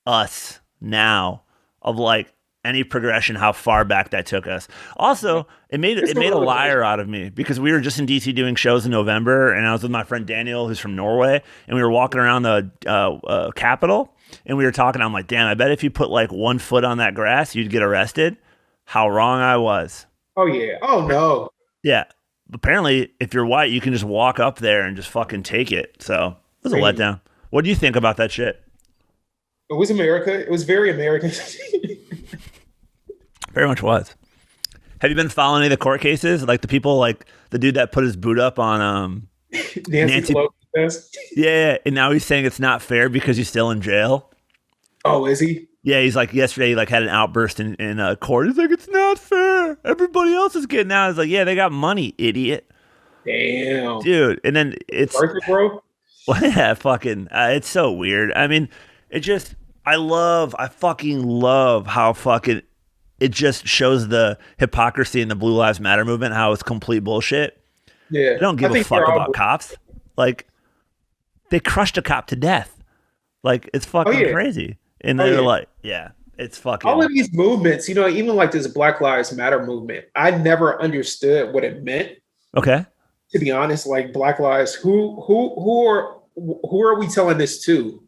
us now of like any progression, how far back that took us. Also, it made a liar out of me because we were just in DC doing shows in November, and I was with my friend Daniel, who's from Norway, and we were walking around the Capitol, and we were talking. I'm like, damn, I bet if you put like 1 foot on that grass, you'd get arrested. How wrong I was. Oh yeah. Oh no. Yeah. Apparently, if you're white, you can just walk up there and just fucking take it. So it was a letdown. What do you think about that shit? It was America. It was very American. Very much was. Have you been following any of the court cases? Like the people, like the dude that put his boot up on Nancy Pelosi. Yeah, and now he's saying it's not fair because he's still in jail. Oh, is he? Yeah, he's like yesterday. He like had an outburst in court. He's like, it's not fair. Everybody else is getting out. It's like, yeah, they got money, idiot. Damn, dude. And then it's perfect, bro. Well, yeah, fucking. It's so weird. I mean, it just. I fucking love how fucking. It just shows the hypocrisy in the Blue Lives Matter movement, how it's complete bullshit. Yeah. They don't give a fuck about cops. Like, they crushed a cop to death. Like, it's fucking crazy. And they're like, yeah, it's fucking. All of these movements, you know, even like this Black Lives Matter movement, I never understood what it meant. Okay. To be honest, like Black Lives, who are we telling this to?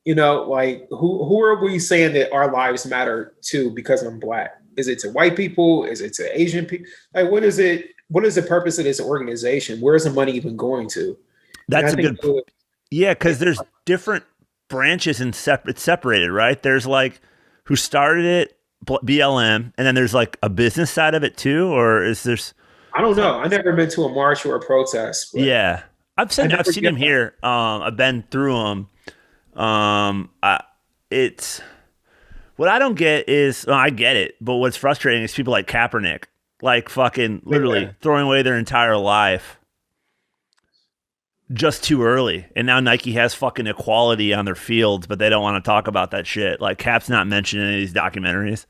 You know, like who are we saying that our lives matter to because I'm Black? Is it to white people? Is it to Asian people? Like, what is it? What is the purpose of this organization? Where is the money even going to? And I That's a think good. Yeah, because there's different branches and it's separated, right? There's like who started it, BLM, and then there's like a business side of it too, or is there's? I don't know. I never been to a march or a protest, but Yeah, I've seen get him here. I've been through them. It's what I don't get is I get it, but what's frustrating is people like Kaepernick, like fucking literally throwing away their entire life just too early. And now Nike has fucking equality on their fields, but they don't want to talk about that shit. Like Cap's not mentioned in any of these documentaries.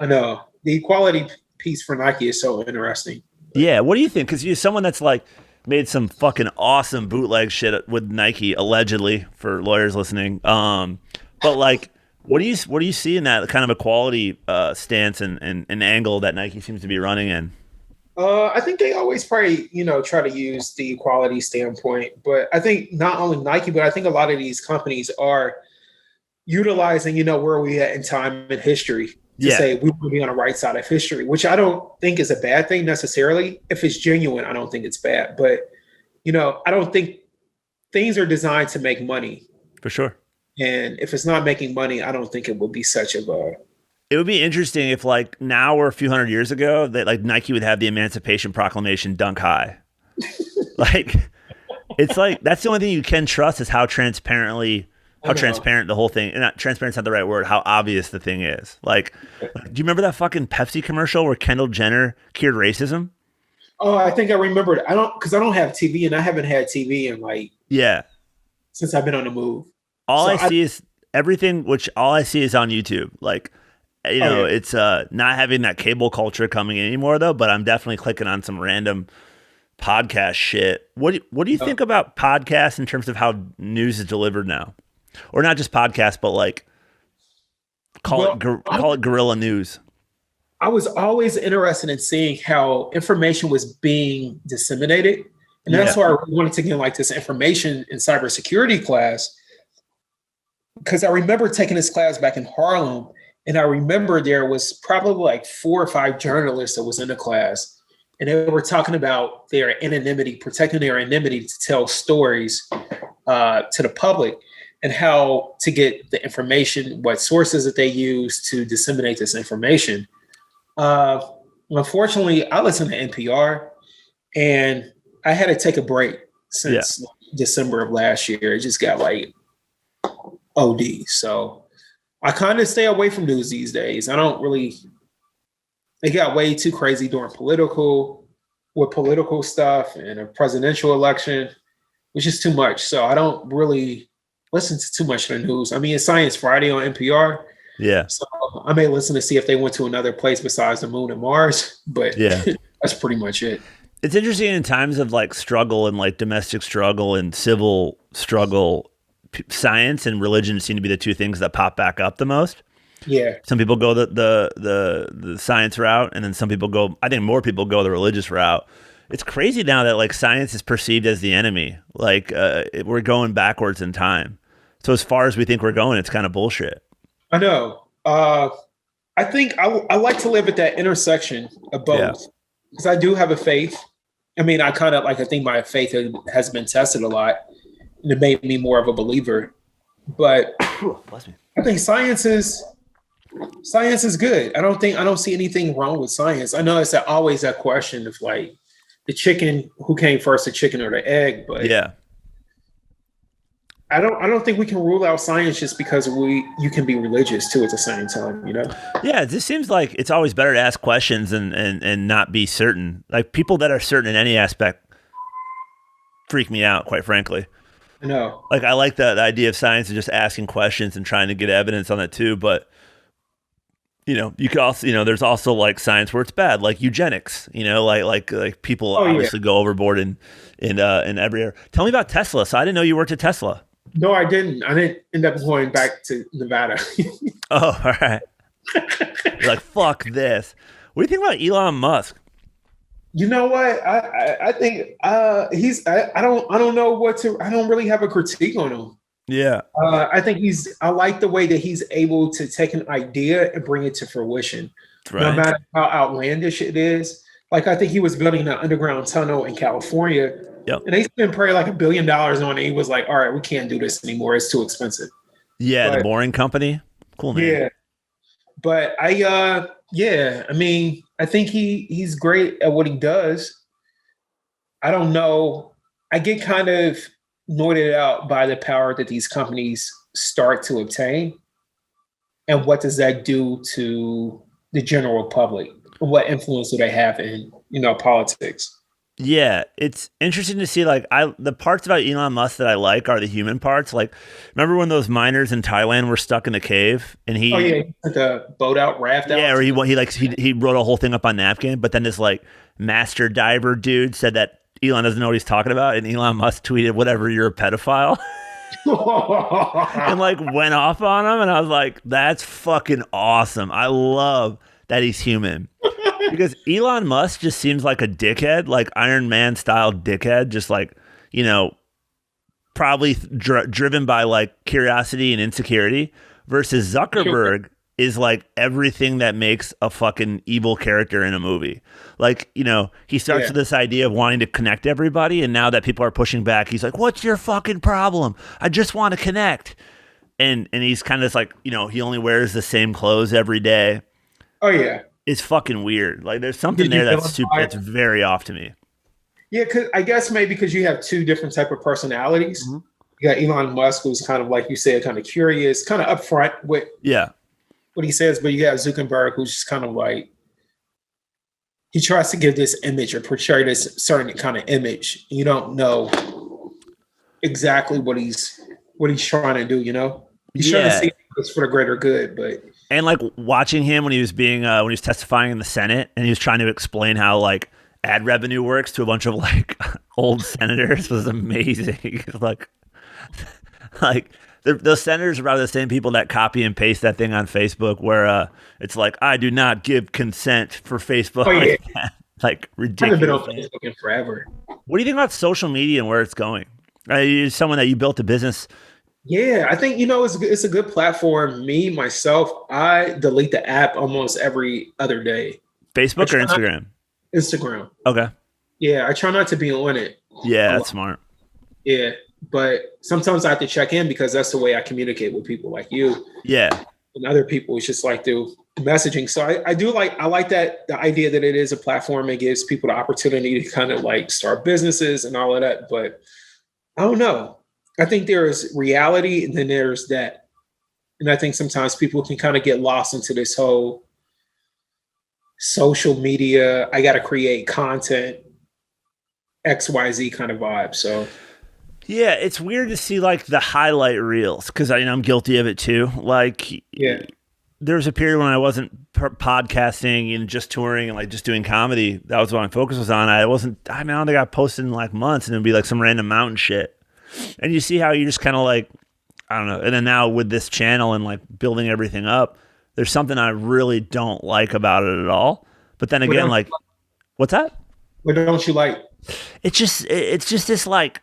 I know the equality piece for Nike is so interesting. Yeah, what do you think? Because you're someone that's like made some fucking awesome bootleg shit with Nike, allegedly, for lawyers listening. But like, what do you see in that kind of equality stance and angle that Nike seems to be running in? I think they always probably, try to use the equality standpoint, but I think not only Nike, but I think a lot of these companies are utilizing, where we at in time and history to say we want to be on the right side of history, which I don't think is a bad thing necessarily. If it's genuine, I don't think it's bad, but I don't think things are designed to make money. For sure. And if it's not making money, I don't think it would be such of a. It would be interesting if, like, now or a few hundred years ago, that like Nike would have the Emancipation Proclamation dunk high. Like, it's like that's the only thing you can trust is how transparent the whole thing. And not transparent's not the right word. How obvious the thing is. Like, do you remember that fucking Pepsi commercial where Kendall Jenner cured racism? Oh, I think I remembered. I don't have TV, and I haven't had TV in since I've been on the move. All I see is everything, which all I see is on YouTube. Like, it's not having that cable culture coming in anymore, though. But I'm definitely clicking on some random podcast shit. What do you think about podcasts in terms of how news is delivered now, or not just podcasts, but like call it guerrilla news? I was always interested in seeing how information was being disseminated, and that's why I wanted to get like this information in cybersecurity class. Because I remember taking this class back in Harlem, and I remember there was probably like 4 or 5 journalists that was in the class, and they were talking about their anonymity, protecting their anonymity to tell stories to the public, and how to get the information, what sources that they use to disseminate this information. Unfortunately, I listen to NPR, and I had to take a break since December of last year. It just got like OD. So I kind of stay away from news these days. I don't really, it got way too crazy during political stuff and a presidential election, which is too much. So I don't really listen to too much of the news. I mean, it's Science Friday on NPR. Yeah. So I may listen to see if they went to another place besides the moon and Mars, but that's pretty much it. It's interesting in times of like struggle and like domestic struggle and civil struggle, science and religion seem to be the two things that pop back up the most. Yeah. Some people go the science route, and then some people go, I think more people go the religious route. It's crazy now that like science is perceived as the enemy. Like we're going backwards in time. So as far as we think we're going, it's kind of bullshit. I know. I think I like to live at that intersection of both, because I do have a faith. I mean, I think my faith has been tested a lot, and it made me more of a believer. But I think science is good. I don't see anything wrong with science. I know it's always that question of like the chicken, who came first, the chicken or the egg? But I don't think we can rule out science just because you can be religious too at the same time, Yeah, it just seems like it's always better to ask questions and not be certain. Like people that are certain in any aspect freak me out, quite frankly. I know. Like I like the idea of science and just asking questions and trying to get evidence on it too, but you could also, there's also like science where it's bad, like eugenics, like people obviously go overboard in every area. Tell me about Tesla. So I didn't know you worked at Tesla. No, I didn't. I didn't end up going back to Nevada. Oh, all right. You're like, fuck this. What do you think about Elon Musk? You know what? I think I don't know what to. I don't really have a critique on him. Yeah. I think I like the way that he's able to take an idea and bring it to fruition. Right. No matter how outlandish it is. Like I think he was building an underground tunnel in California Yep. And they spent probably like $1 billion on it. He was like, all right, we can't do this anymore. It's too expensive. Yeah, the But Boring Company. Cool name. yeah, but I mean, I think he's great at what he does. I don't know. I get kind of noited out by the power that these companies start to obtain. And what does that do to the general public? What influence do they have in, politics? Yeah, it's interesting to see. Like, the parts about Elon Musk that I like are the human parts. Like, remember when those miners in Thailand were stuck in a cave and he took a boat out, raft out. Yeah, or he wrote a whole thing up on napkin, but then this like master diver dude said that Elon doesn't know what he's talking about, and Elon Musk tweeted, "Whatever, you're a pedophile." And like went off on him, and I was like, that's fucking awesome. I love that he's human. Because Elon Musk just seems like a dickhead, like Iron Man style dickhead, just like, probably driven by like curiosity and insecurity, versus Zuckerberg is like everything that makes a fucking evil character in a movie. Like, he starts with this idea of wanting to connect everybody, and now that people are pushing back, he's like, what's your fucking problem? I just want to connect. And he's kind of like, he only wears the same clothes every day. Oh yeah. It's fucking weird. Like, there's something there that's very off to me. Yeah, cause I guess maybe because you have two different type of personalities. Mm-hmm. You got Elon Musk, who's kind of like you said, kind of curious, kind of upfront with what he says, but you have Zuckerberg, who's just kind of like, he tries to give this image or portray this certain kind of image. You don't know exactly what he's trying to do. He's trying to see it's for the greater good, but. And like watching him when he was testifying in the Senate, and he was trying to explain how like ad revenue works to a bunch of like old senators was amazing. like those senators are probably the same people that copy and paste that thing on Facebook where it's like, I do not give consent for Facebook. Like ridiculous. I've been on Facebook in forever. What do you think about social media and where it's going? You're someone that you built a business. Yeah, I think, it's a good platform. Me, myself, I delete the app almost every other day. Facebook or Instagram? Instagram. Okay. Yeah, I try not to be on it. Yeah, that's smart. Yeah, but sometimes I have to check in because that's the way I communicate with people like you. Yeah. And other people, it's just like through messaging. So I like that, the idea that it is a platform. It gives people the opportunity to kind of like start businesses and all of that. But I don't know. I think there is reality and then there's that. And I think sometimes people can kind of get lost into this whole social media, I got to create content, XYZ kind of vibe. So, yeah, it's weird to see like the highlight reels because I'm guilty of it too. Like, there was a period when I wasn't podcasting and just touring and like just doing comedy. That was what my focus was on. I don't think I posted in like months, and it'd be like some random mountain shit. And you see how you just kind of like, I don't know. And then now with this channel and like building everything up, there's something I really don't like about it at all. But then again, like, what's that? What don't you like? It's just this like,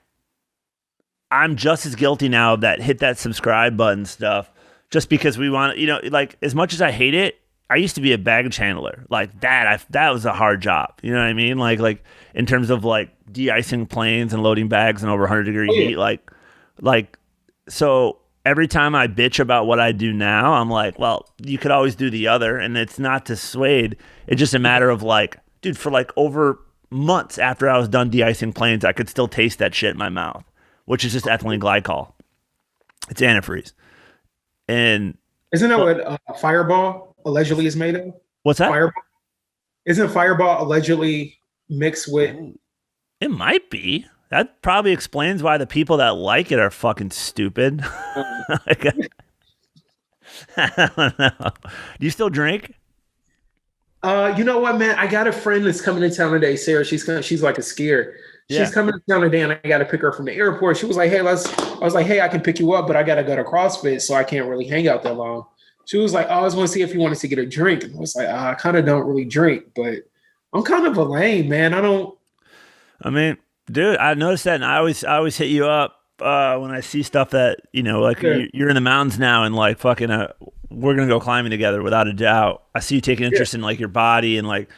I'm just as guilty now of that hit that subscribe button stuff just because we want, like as much as I hate it, I used to be a baggage handler like that. That was a hard job. You know what I mean? Like in terms of like de-icing planes and loading bags in over 100-degree heat. Like, so every time I bitch about what I do now, I'm like, well, you could always do the other. And it's not dissuade. It's just a matter of like, dude, for like over months after I was done de-icing planes, I could still taste that shit in my mouth, which is just ethylene glycol. It's antifreeze. And isn't that what Fireball allegedly is made of? What's that? Fireball? Isn't Fireball allegedly mixed with? It might be. That probably explains why the people that like it are fucking stupid. I don't know. Do you still drink? You know what, man? I got a friend that's coming to town today, Sarah. She's like a skier. She's coming to town today, and I got to pick her from the airport. She was like, "Hey, I was like, "Hey, I can pick you up, but I got to go to CrossFit, so I can't really hang out that long." She was like, "Oh, I was want to see if you wanted to get a drink." And I was like, "I kind of don't really drink, but I'm kind of a lame, man. I mean, dude, I noticed that, and I always hit you up when I see stuff that like you're in the mountains now, and like fucking, we're gonna go climbing together without a doubt. I see you taking interest in like your body and like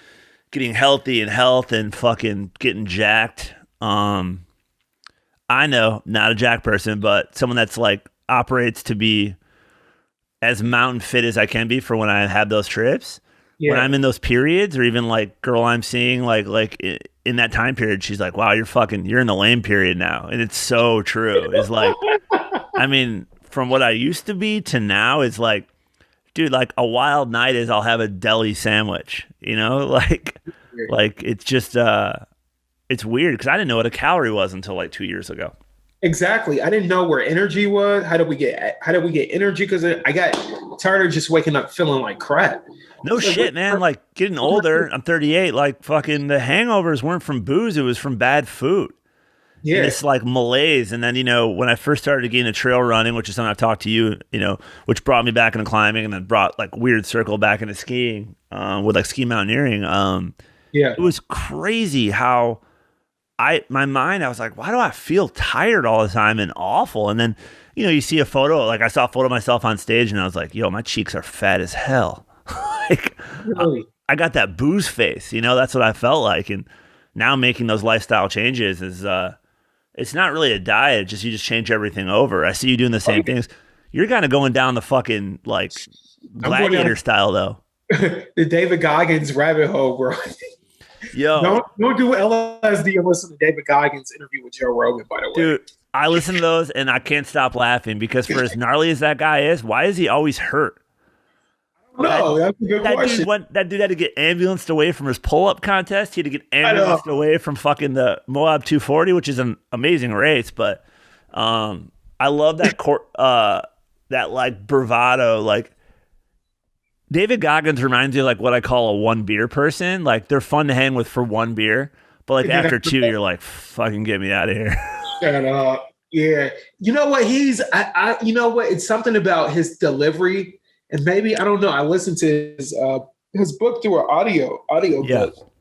getting healthy and health and fucking getting jacked. I know, not a jack person, but someone that's like operates to be as mountain fit as I can be for when I have those trips. When Yeah. I'm in those periods, or even like girl I'm seeing, in that time period, she's like, "Wow, you're in the lame period now," and it's so true. It's like, I mean, from what I used to be to now, is like, dude, like a wild night is I'll have a deli sandwich, like it's just it's weird because I didn't know what a calorie was until like 2 years ago. Exactly. I didn't know where energy was. How did we get energy? Because I got tired of just waking up feeling like crap. No So shit, man. Like getting older, I'm 38. Like fucking the hangovers weren't from booze; it was from bad food. And yeah, it's like malaise. And then, when I first started getting into trail running, which is something I've talked to you, which brought me back into climbing and then brought like weird circle back into skiing, with like ski mountaineering. yeah. It was crazy how my mind, I was like, why do I feel tired all the time and awful? And then, you see a photo, like I saw a photo of myself on stage and I was like, yo, my cheeks are fat as hell. like Really. I got that booze face, that's what I felt like. And now making those lifestyle changes is, it's not really a diet. You just change everything over. I see you doing the same things. You're kind of going down the fucking like I'm going gladiator down style though. the David Goggins rabbit hole, bro. Yo, Don't do LSD and listen to David Goggins' interview with Joe Rogan, by the way. dude, I listen to those and I can't stop laughing because for as gnarly as that guy is, why is he always hurt? No, that's a good question. That dude had to get ambulanced away from his pull-up contest. He had to get ambulanced away from fucking the Moab 240, which is an amazing race. But I love that that like bravado. Like David Goggins reminds me of like what I call a one beer person. Like they're fun to hang with for one beer, but like after two, you're like, fucking get me out of here. Shut up. Yeah. You know what? You know what? It's something about his delivery. And maybe, I don't know, I listened to his book through an audio book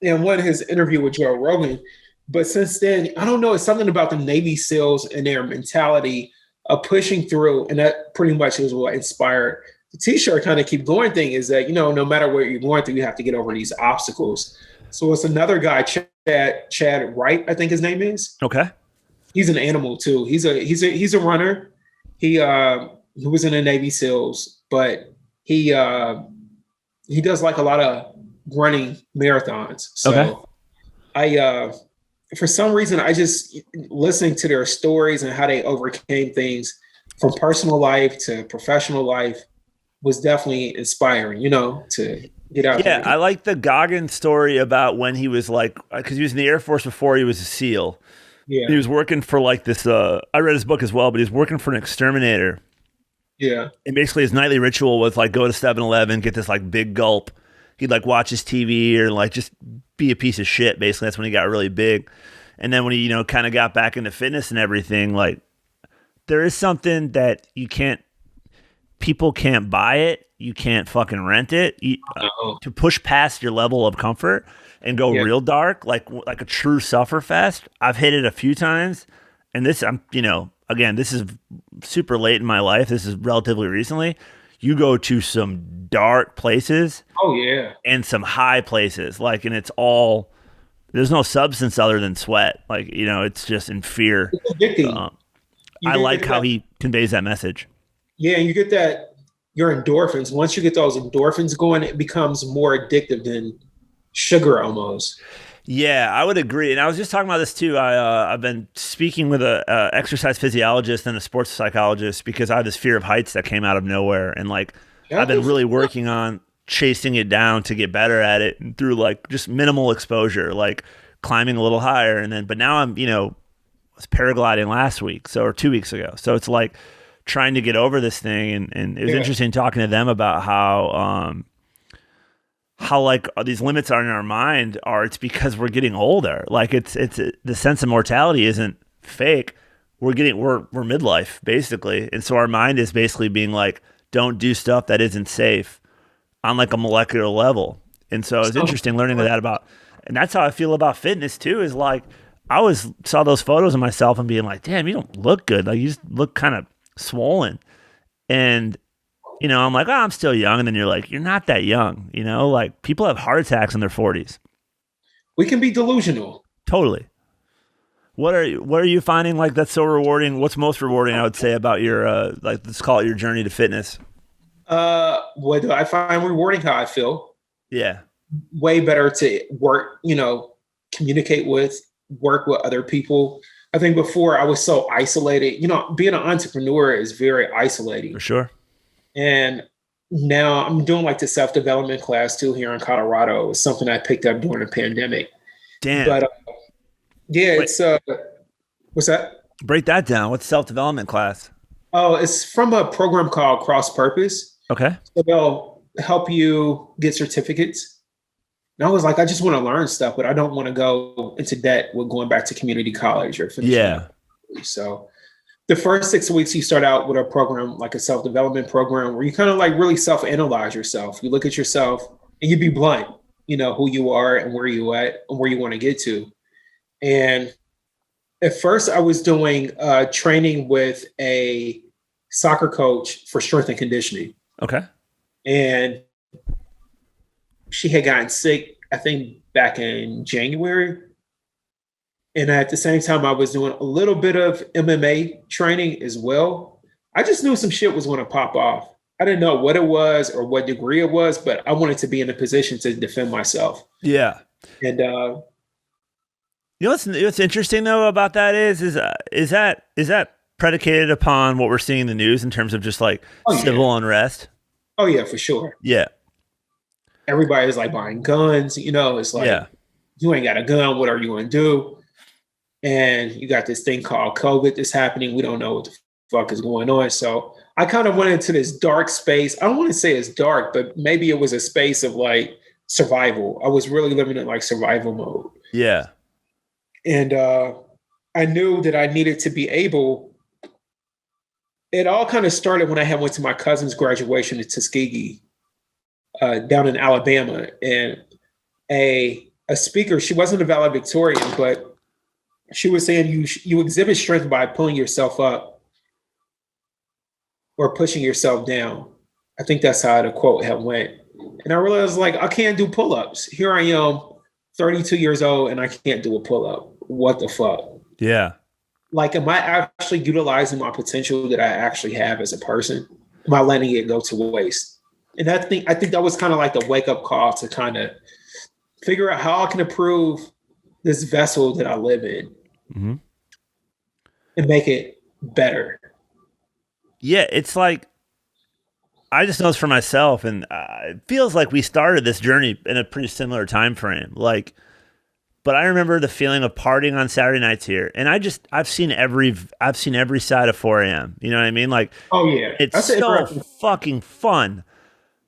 and one his interview with Joe Rogan. But since then, I don't know, it's something about the Navy SEALs and their mentality of pushing through. And that pretty much is what inspired the t-shirt kind of keep going thing, is that, no matter what you're going through, you have to get over these obstacles. So it's another guy, Chad Wright, I think his name is. Okay. He's an animal too. He's a runner. He was in the Navy SEALs, but he does like a lot of running marathons. So I for some reason I just listening to their stories and how they overcame things from personal life to professional life was definitely inspiring, to get out there. I like the Goggins story about when he was like, because he was in the Air Force before he was a SEAL. Yeah. He was working for like this, I read his book as well, but he was working for an exterminator. Yeah. And basically his nightly ritual was like go to 7-Eleven, get this like big gulp. He'd like watch his TV or like just be a piece of shit. Basically, that's when he got really big. And then when he, kind of got back into fitness and everything, like there is something that people can't buy it. You can't fucking rent it. To push past your level of comfort and go real dark, like a true suffer fest. I've hit it a few times. And this, again, this is super late in my life. This is relatively recently. You go to some dark places. Oh, yeah. And some high places. Like, and it's all, there's no substance other than sweat. Like, it's just in fear. It's addicting. I like how he conveys that message. Yeah, and you get that, your endorphins. Once you get those endorphins going, it becomes more addictive than sugar almost. Yeah, I would agree. And I was just talking about this too. I've been speaking with a exercise physiologist and a sports psychologist because I have this fear of heights that came out of nowhere. And like, I've been really working on chasing it down to get better at it and through like just minimal exposure, like climbing a little higher. And then, but now I'm, was paragliding last week, or 2 weeks ago. So it's like trying to get over this thing. And it was interesting talking to them about how like these limits are in our mind it's because we're getting older. Like it's the sense of mortality isn't fake. We're midlife basically. And so our mind is basically being like, don't do stuff that isn't safe on like a molecular level. And so it's interesting learning that about, and that's how I feel about fitness too, is like, I always saw those photos of myself and being like, damn, you don't look good. Like you just look kind of swollen. And I'm like, oh, I'm still young. And then you're like, you're not that young. Like people have heart attacks in their 40s. We can be delusional. Totally. What are you finding like that's so rewarding? What's most rewarding, I would say, about your like let's call it your journey to fitness? What do I find rewarding? How I feel. Yeah. Way better to work, communicate with, work with other people. I think before I was so isolated. Being an entrepreneur is very isolating. For sure. And now I'm doing like the self-development class too here in Colorado. It's something I picked up during the pandemic. Damn. But yeah, Wait. It's what's that? Break that down. What's self-development class? Oh, it's from a program called Cross Purpose. Okay. So they'll help you get certificates. And I was like, I just want to learn stuff, but I don't want to go into debt with going back to community college or finishing. Yeah. So the first 6 weeks, you start out with a program, like a self-development program, where you kind of like really self-analyze yourself. You look at yourself and you be blunt, who you are and where you at and where you want to get to. And at first I was doing training with a soccer coach for strength and conditioning. Okay. And she had gotten sick, I think back in January. And at the same time, I was doing a little bit of MMA training as well. I just knew some shit was going to pop off. I didn't know what it was or what degree it was, but I wanted to be in a position to defend myself. Yeah. And what's interesting though about that is that predicated upon what we're seeing in the news in terms of just like civil unrest? Oh yeah, for sure. Yeah. Everybody's like buying guns, it's like, You ain't got a gun. What are you going to do? And you got this thing called COVID that's happening. We don't know what the fuck is going on. So I kind of went into this dark space. I don't want to say it's dark, but maybe it was a space of like survival. I was really living in like survival mode. Yeah. And I knew that I needed to be able. It all kind of started when I went to my cousin's graduation in Tuskegee down in Alabama. And a speaker, she wasn't a valedictorian, but she was saying you exhibit strength by pulling yourself up or pushing yourself down. I think that's how the quote had went. And I realized like, I can't do pull-ups. Here I am, 32 years old, and I can't do a pull-up. What the fuck? Yeah. Like, am I actually utilizing my potential that I actually have as a person? Am I letting it go to waste? And I think that was kind of like the wake-up call to kind of figure out how I can improve this vessel that I live in and make it better. Yeah, it's like, I just know this for myself, and it feels like we started this journey in a pretty similar time frame. Like, but I remember the feeling of partying on Saturday nights here, and I've seen every side of 4 a.m. You know what I mean? Like, oh yeah, it's so fucking fun.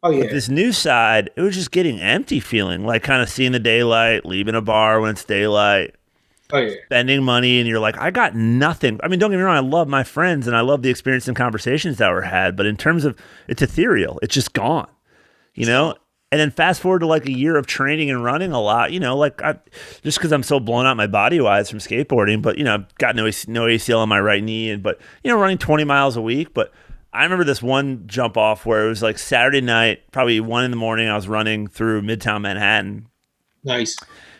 Oh yeah. But this new side, it was just getting empty feeling, like kind of seeing the daylight, leaving a bar when it's daylight. Oh yeah. Spending money, and you're like, I got nothing. I mean, don't get me wrong, I love my friends and I love the experience and conversations that were had, but in terms of, it's ethereal. It's just gone, And then fast forward to like a year of training and running a lot, like just because I'm so blown out my body wise from skateboarding, but I've got no ACL on my right knee, but running 20 miles a week. But I remember this one jump off where it was like Saturday night, probably 1 a.m. I was running through Midtown Manhattan. Nice.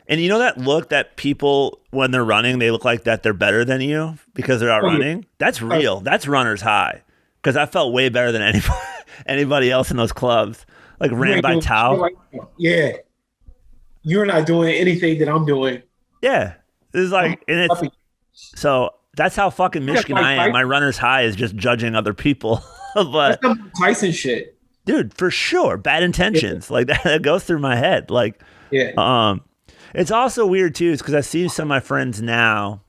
And that look that people, when they're running, they look like that they're better than you because they're out running? Yeah. That's real. That's runner's high. Because I felt way better than anybody else in those clubs. Like ran by Tao. Yeah. You're not doing anything that I'm doing. Yeah. It's like, and it's, so that's how fucking Michigan I am. My runner's high is just judging other people. But that's some Tyson shit. Dude, for sure. Bad intentions. Yeah. Like that goes through my head. Like, yeah. It's also weird too, is because I see some of my friends now.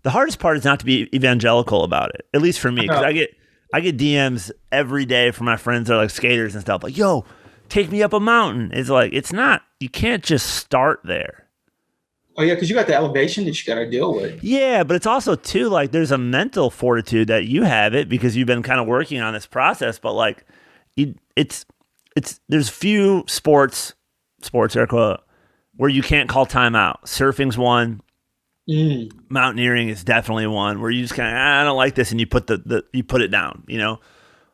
The hardest part is not to be evangelical about it, at least for me, because I get DMs every day from my friends that are like skaters and stuff, like, "Yo, take me up a mountain." It's like, it's not. You can't just start there. Oh yeah, because you got the elevation that you got to deal with. Yeah, but it's also too like there's a mental fortitude that you have it because you've been kind of working on this process. But like, it's there's few sports air quote, where you can't call timeout. Surfing's one. Mountaineering is definitely one where you just kind of, I don't like this, and you put you put it down.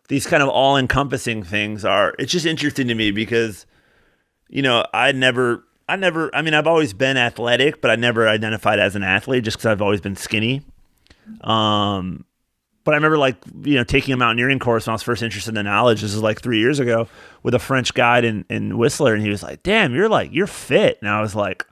These kind of all encompassing things it's just interesting to me because, I never I mean, I've always been athletic, but I never identified as an athlete just because I've always been skinny. But I remember taking a mountaineering course when I was first interested in knowledge. This is like 3 years ago with a French guide in Whistler. And he was like, damn, you're fit. And I was like,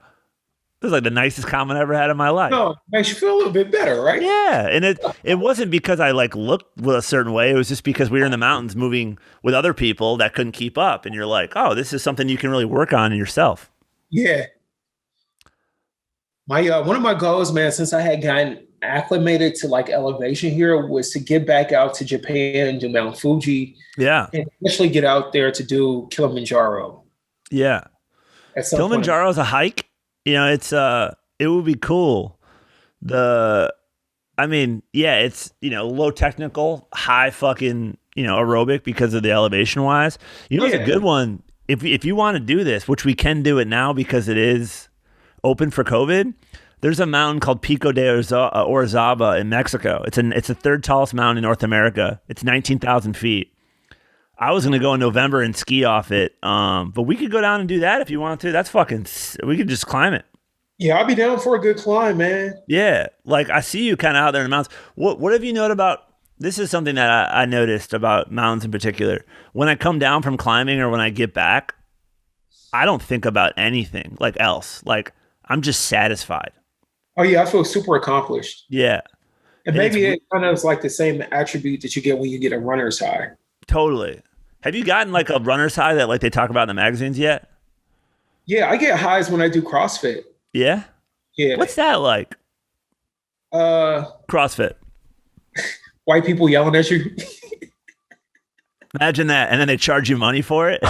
this is like the nicest comment I ever had in my life. No, it makes you feel a little bit better, right? Yeah. And it wasn't because I looked a certain way. It was just because we were in the mountains moving with other people that couldn't keep up. And you're like, oh, this is something you can really work on in yourself. Yeah. My one of my goals, man, since I had gotten acclimated to elevation here, was to get back out to Japan and do Mount Fuji. Yeah. And eventually get out there to do Kilimanjaro. Yeah. Kilimanjaro is a hike. It's it would be cool. It's low technical, high fucking, aerobic because of the elevation wise. It's a good one. If you want to do this, which we can do it now because it is open for COVID, there's a mountain called Pico de Orizaba in Mexico. It's the third tallest mountain in North America. It's 19,000 feet. I was going to go in November and ski off it, but we could go down and do that if you want to. We could just climb it. Yeah, I'll be down for a good climb, man. Yeah, I see you kind of out there in the mountains. What have you noted about, this is something that I noticed about mountains in particular. When I come down from climbing or when I get back, I don't think about anything else. I'm just satisfied. Oh, yeah, I feel super accomplished. Yeah. And maybe it kind of is the same attribute that you get when you get a runner's high. Totally. Have you gotten a runner's high that they talk about in the magazines yet? Yeah, I get highs when I do CrossFit. Yeah? Yeah. What's that like? CrossFit. White people yelling at you. Imagine that. And then they charge you money for it.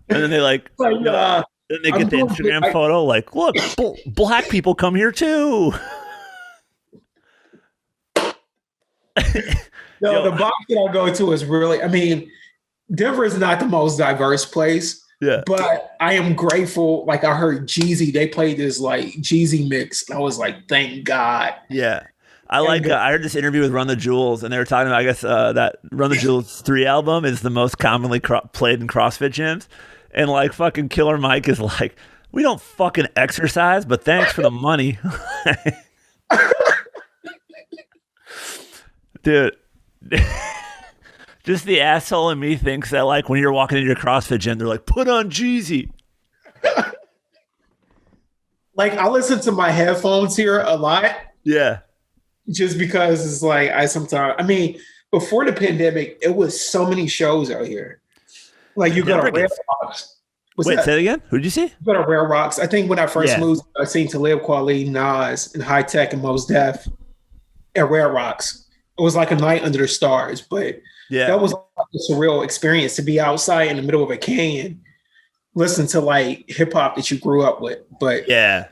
And then they then they get the Instagram photo look, black people come here too. No, the box that I go to is really, Denver is not the most diverse place. Yeah. But I am grateful. I heard Jeezy, they played this Jeezy mix. And I was like, thank God. Yeah. I heard this interview with Run the Jewels, and they were talking about, I guess, that Run the Jewels 3 album is the most commonly played in CrossFit gyms. And fucking Killer Mike is we don't fucking exercise, but thanks for the money. Dude, just the asshole in me thinks that when you're walking into your CrossFit gym, they're put on Jeezy. I listen to my headphones here a lot. Yeah. Just because it's I sometimes, before the pandemic, it was so many shows out here. You go to Rare Rocks. Wait, say it again? Who did you see? You go to Rare Rocks. I think when I first moved, I seen Talib Kweli, Nas, and High Tech and Mos Def at Rare Rocks. It was like a night under the stars, but that was a surreal experience to be outside in the middle of a canyon, listen to hip hop that you grew up with. But yeah,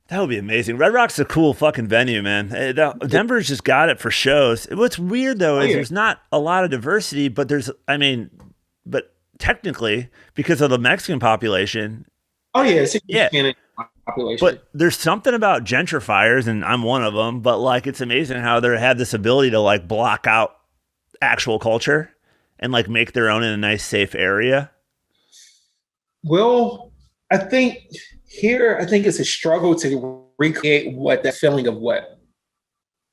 that would be amazing. Red Rock's a cool fucking venue, man. Denver's just got it for shows. What's weird though is there's not a lot of diversity, but but technically because of the Mexican population. Oh yeah, population. But there's something about gentrifiers, and I'm one of them. But it's amazing how they have this ability to block out actual culture and make their own in a nice, safe area. Well, I think it's a struggle to recreate that feeling of what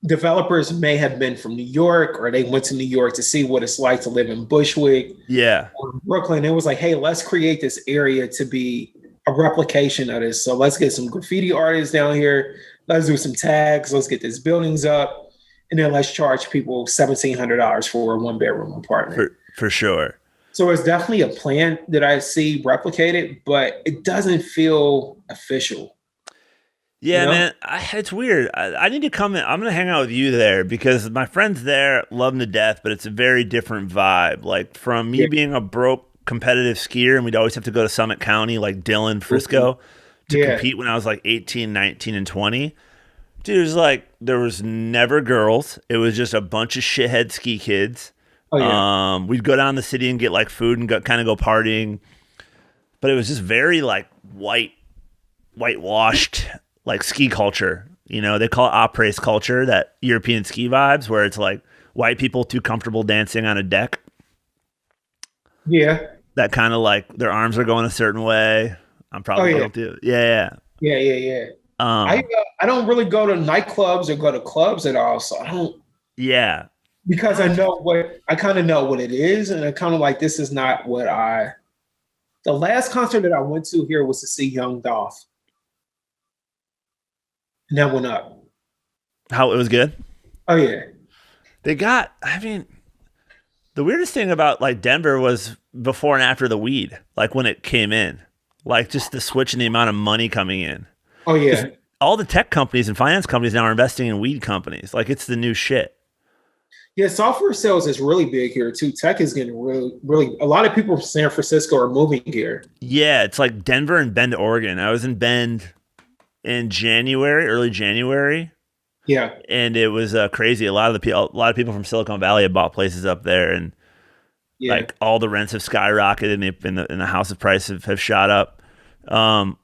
developers may have been from New York, or they went to New York to see what it's like to live in Bushwick. Yeah. Or Brooklyn. It was hey, let's create this area to be a replication of this. So let's get some graffiti artists down here. Let's do some tags. Let's get these buildings up. And then let's charge people $1,700 for a 1-bedroom apartment. For sure. So it's definitely a plan that I see replicated, but it doesn't feel official. Yeah, man, it's weird. I need to come in. I'm going to hang out with you there because my friends there love them to death, but it's a very different vibe. From me being a broke competitive skier, and we'd always have to go to Summit County, Dillon, Frisco, to compete when I was 18, 19, and 20. Dude, it was there was never girls. It was just a bunch of shithead ski kids. Oh, yeah. We'd go down the city and get food and go partying. But it was just very whitewashed ski culture. They call it après culture, that European ski vibes where it's white people too comfortable dancing on a deck. Yeah. that kind of like their arms are going a certain way. I'm Oh probably yeah. guilty of. Yeah. Yeah. Yeah. Yeah. I Um, I don't really go to nightclubs or go to clubs at all, so I don't yeah. because I kind of know what it is, and I kind of like this is not what I. The last concert that I went to here was to see Young Dolph, and that went up. How it was good. Oh yeah, They got, I mean, the weirdest thing about like Denver was before and after the weed, like when it came in, like just the switch in the amount of money coming in. oh Because yeah, all the tech companies and finance companies now are investing in weed companies. Like it's the new shit. yeah. Software sales is really big here too. Tech is getting really, really. A lot of people from San Francisco are moving here. Yeah, it's like Denver and Bend, Oregon. I was in Bend in January, early January, Yeah, and it was crazy. A lot of people from Silicon Valley have bought places up there, and yeah. like all the rents have skyrocketed, and the house price have shot up.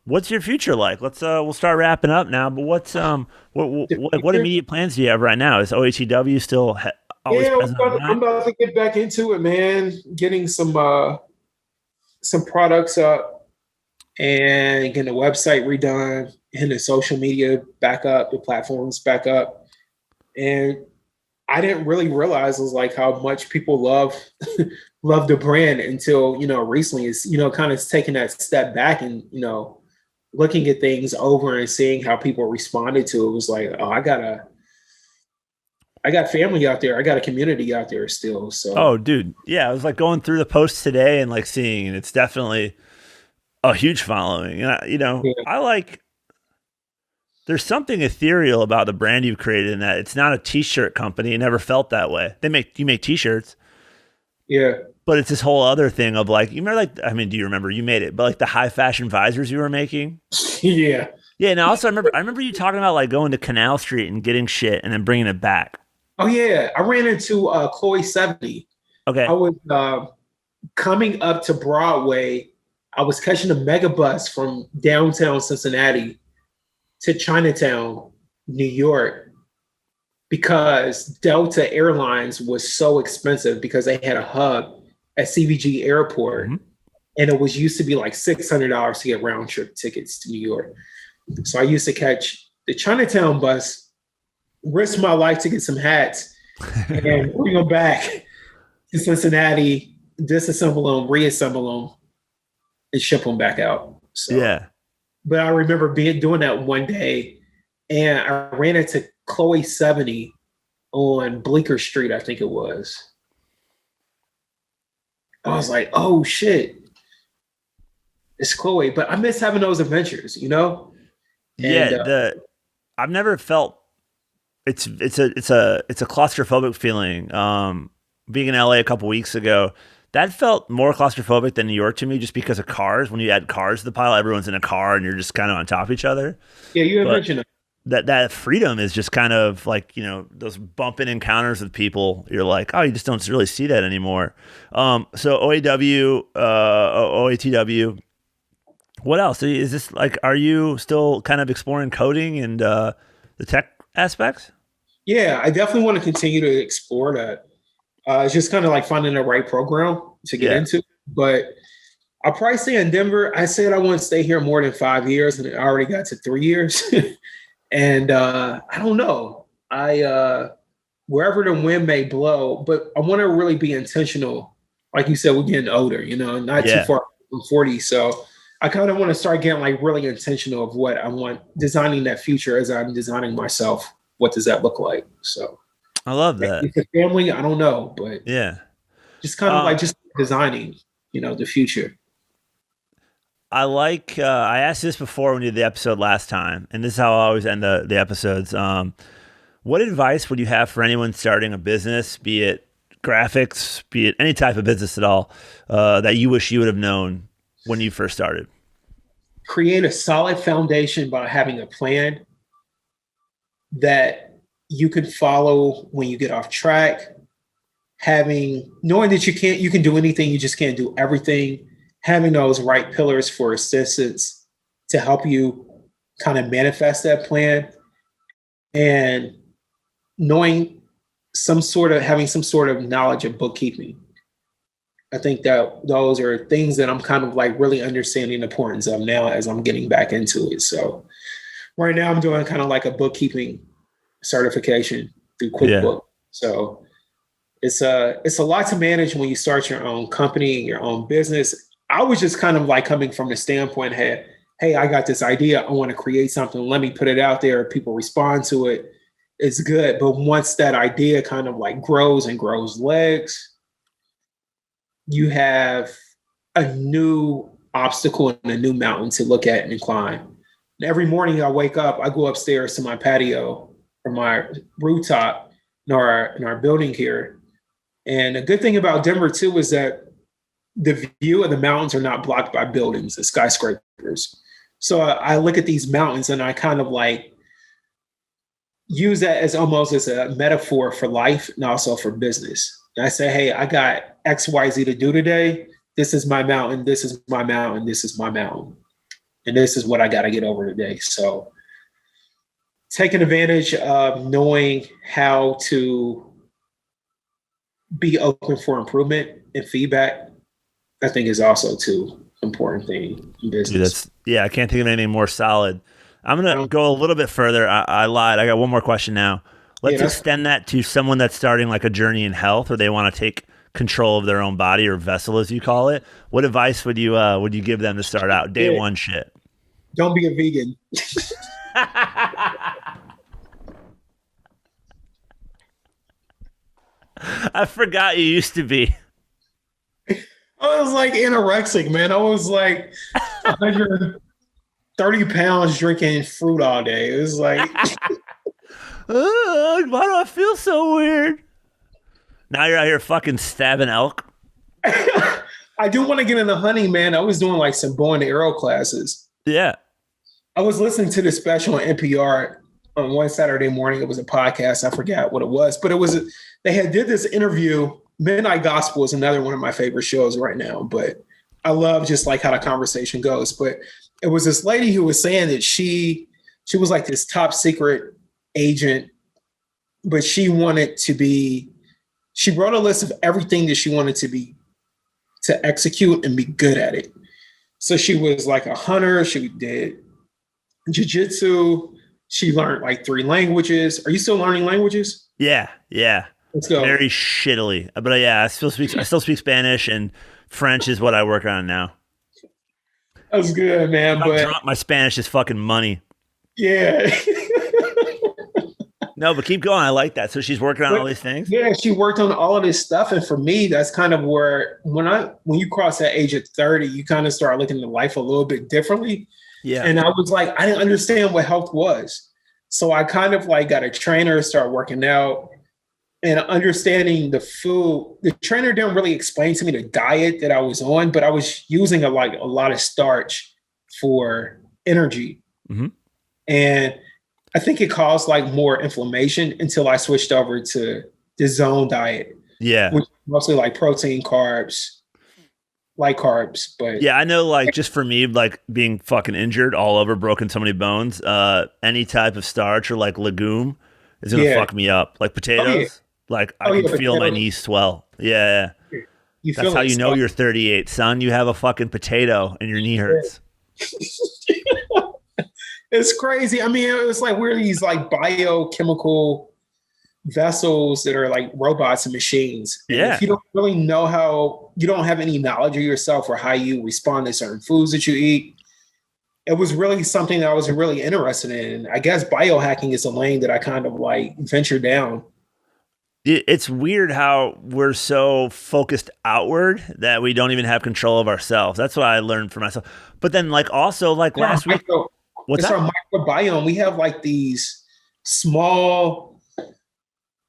What's your future like? We'll start wrapping up now. But The what future? immediate plans do you have right now? Is OHEW still always Yeah, present on I'm mind? about to get back into it, man. Getting some products up and getting the website redone and the social media back up, the platforms back up. And I didn't really realize was like how much people love love the brand until recently. It's kind of taking that step back and looking at things over and seeing how people responded to it was like, oh, I got family out there. I got a community out there still. Oh, So dude, yeah, I was like going through the posts today and like seeing, and it's definitely a huge following. And yeah. I like. There's something ethereal about the brand you've created in that it's not a t-shirt company. It never felt that way. You make t-shirts, Yeah. but it's this whole other thing of like, you remember like, I mean, do you remember you made it, but like the high fashion visors you were making? Yeah. Yeah. And also I remember you talking about like going to Canal Street and getting shit and then bringing it back. Oh yeah. I ran into Chloe 70. I Okay. was coming up to Broadway. I was catching a mega bus from downtown Cincinnati to Chinatown, New York, because Delta Airlines was so expensive because they had a hub at CBG Airport. Mhm. And it was used to be like $600 to get round trip tickets to New York. So I used to catch the Chinatown bus, risk my life to get some hats, and bring them back to Cincinnati, disassemble them, reassemble them, and ship them back out. So, Yeah. but I remember doing that one day, and I ran into Chloe 70 on Bleecker Street, I think it was. I was like, oh shit, it's Chloe. But I miss having those adventures. Yeah. And I've never felt it's a claustrophobic feeling. Being in LA a couple weeks ago, that felt more claustrophobic than New York to me, just because of cars. When you add cars to the pile, everyone's in a car and you're just kind of on top of each other. yeah, you had But mentioned it. that freedom is just kind of like those bumping encounters with people. You're like, oh, you just don't really see that anymore. So OAW, OATW. What else is this like? Are you still kind of exploring coding and the tech aspects? Yeah, I definitely want to continue to explore that. It's just kind of like finding the right program to get Yeah. into. But I'll probably stay in Denver. I said I want to stay here more than 5 years, and I already got to 3 years. And I don't know. Wherever the wind may blow, but I want to really be intentional. Like you said, we're getting older, not too Yeah. far from 40. So I kind of want to start getting like really intentional of what I want, designing that future as I'm designing myself. What does that look like? So I love maybe that. it's a family, I don't know, but Yeah. just kind of Uh, like just designing, the future. I asked this before when we did the episode last time, and this is how I always end the episodes. What advice would you have for anyone starting a business, be it graphics, be it any type of business at all, that you wish you would have known when you first started? Create a solid foundation by having a plan that you can follow when you get off track, knowing that you can do anything, you just can't do everything, having those right pillars for assistance to help you kind of manifest that plan, and knowing having some sort of knowledge of bookkeeping. I think that those are things that I'm kind of like really understanding the importance of now as I'm getting back into it. So right now I'm doing kind of like a bookkeeping certification through Yeah. QuickBooks. So it's a lot to manage when you start your own company, your own business. I was just kind of like coming from the standpoint, hey, I got this idea. I want to create something. Let me put it out there. People respond to it. It's good. But once that idea kind of like grows and grows legs, you have a new obstacle and a new mountain to look at and climb. And every morning I wake up, I go upstairs to my patio or my rooftop in our building here. And the good thing about Denver too is that the view of the mountains are not blocked by buildings and skyscrapers. So I look at these mountains and I kind of like use that as almost as a metaphor for life and also for business. And I say, hey, I got XYZ to do today. This is my mountain. This is my mountain. This is my mountain. And this is what I got to get over today. So taking advantage of knowing how to be open for improvement and feedback, I think is also too important thing in business. Dude, I can't think of anything more solid. I'm going to go a little bit further. I lied. I got one more question now. Let's extend that to someone that's starting like a journey in health, or they want to take control of their own body or vessel, as you call it. What advice would you give them to start out day one shit? Don't be a vegan. I forgot you used to be. I was like anorexic, man. I was like 130 pounds drinking fruit all day. It was like, why do I feel so weird? Now you're out here fucking stabbing elk. I do want to get into hunting, man. I was doing like some bow and arrow classes. Yeah. I was listening to the special on NPR on one Saturday morning. It was a podcast. I forgot what it was, but they did this interview. Midnight Gospel is another one of my favorite shows right now, but I love just like how the conversation goes. But it was this lady who was saying that she was like this top secret agent, but she wrote a list of everything that she wanted to execute and be good at it. So she was like a hunter. She did jiu-jitsu. She learned like 3 languages. Are you still learning languages? Yeah. Let's go. Very shittily. But yeah, I still speak Spanish, and French is what I work on now. That's good, man. I'm drunk, my Spanish is fucking money. Yeah. No, but keep going. I like that. So she's working on all these things? Yeah, she worked on all of this stuff. And for me, that's kind of where when you cross that age of 30, you kind of start looking at life a little bit differently. Yeah. And I was like, I didn't understand what health was. So I kind of like got a trainer, start working out and understanding the food. The trainer didn't really explain to me the diet that I was on, but I was using a lot of starch for energy. Mm-hmm. And I think it caused like more inflammation until I switched over to the zone diet. Yeah. Which is mostly like protein, carbs, light carbs. But yeah, I know like just for me, like being fucking injured all over, broken so many bones, any type of starch or like legume is going to fuck me up. Like potatoes, like I can feel my knees swell. Yeah. That's how you know you're 38, son. You have a fucking potato and your knee hurts. It's crazy. I mean, it's like we're these like biochemical vessels that are like robots and machines. And if you don't really know how, you don't have any knowledge of yourself or how you respond to certain foods that you eat, it was really something that I was really interested in. I guess biohacking is a lane that I kind of like venture down. It's weird how we're so focused outward that we don't even have control of ourselves. That's what I learned for myself. But then like also like last week, it's our microbiome. We have like these small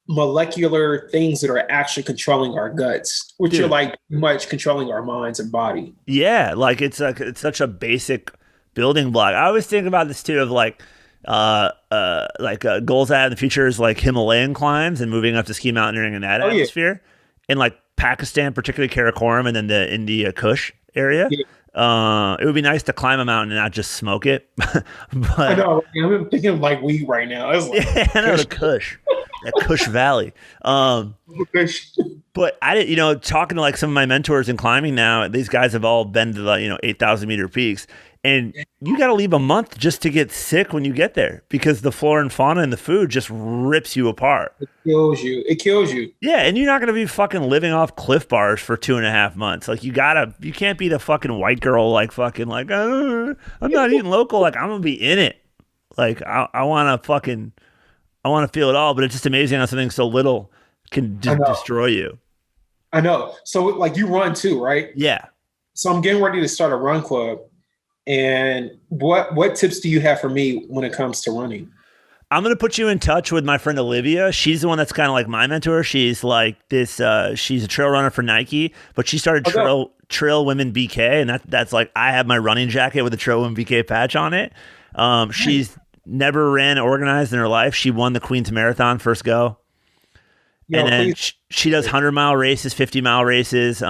molecular things that are actually controlling our guts, which are like much controlling our minds and body. Yeah, like it's such a basic building block. I always think about this too of like goals I have in the future is like Himalayan climbs and moving up to ski mountaineering in that atmosphere. In like Pakistan, particularly Karakoram and then the India Kush area. Yeah. It would be nice to climb a mountain and not just smoke it. But I know. I'm thinking of like weed right now. It's like, I know, the Kush. that Cush Valley. But I didn't, talking to like some of my mentors in climbing now, these guys have all been to the, 8,000 meter peaks. And you got to leave a month just to get sick when you get there because the flora and fauna and the food just rips you apart. It kills you. It kills you. Yeah. And you're not going to be fucking living off Cliff Bars for 2.5 months. Like you can't be the fucking white girl, like fucking like, I'm not eating local. Like I'm going to be in it. Like I want to feel it all, but it's just amazing how something so little can just destroy you. I know. So like you run too, right? Yeah. So I'm getting ready to start a run club. And what tips do you have for me when it comes to running? I'm going to put you in touch with my friend Olivia. She's the one that's kind of like my mentor. She's like this, she's a trail runner for Nike, but she started Trail Women BK. And that's like, I have my running jacket with a Trail Women BK patch on it. She's never ran organized in her life. She won the Queens Marathon first go. And then she does 100-mile races, 50-mile races.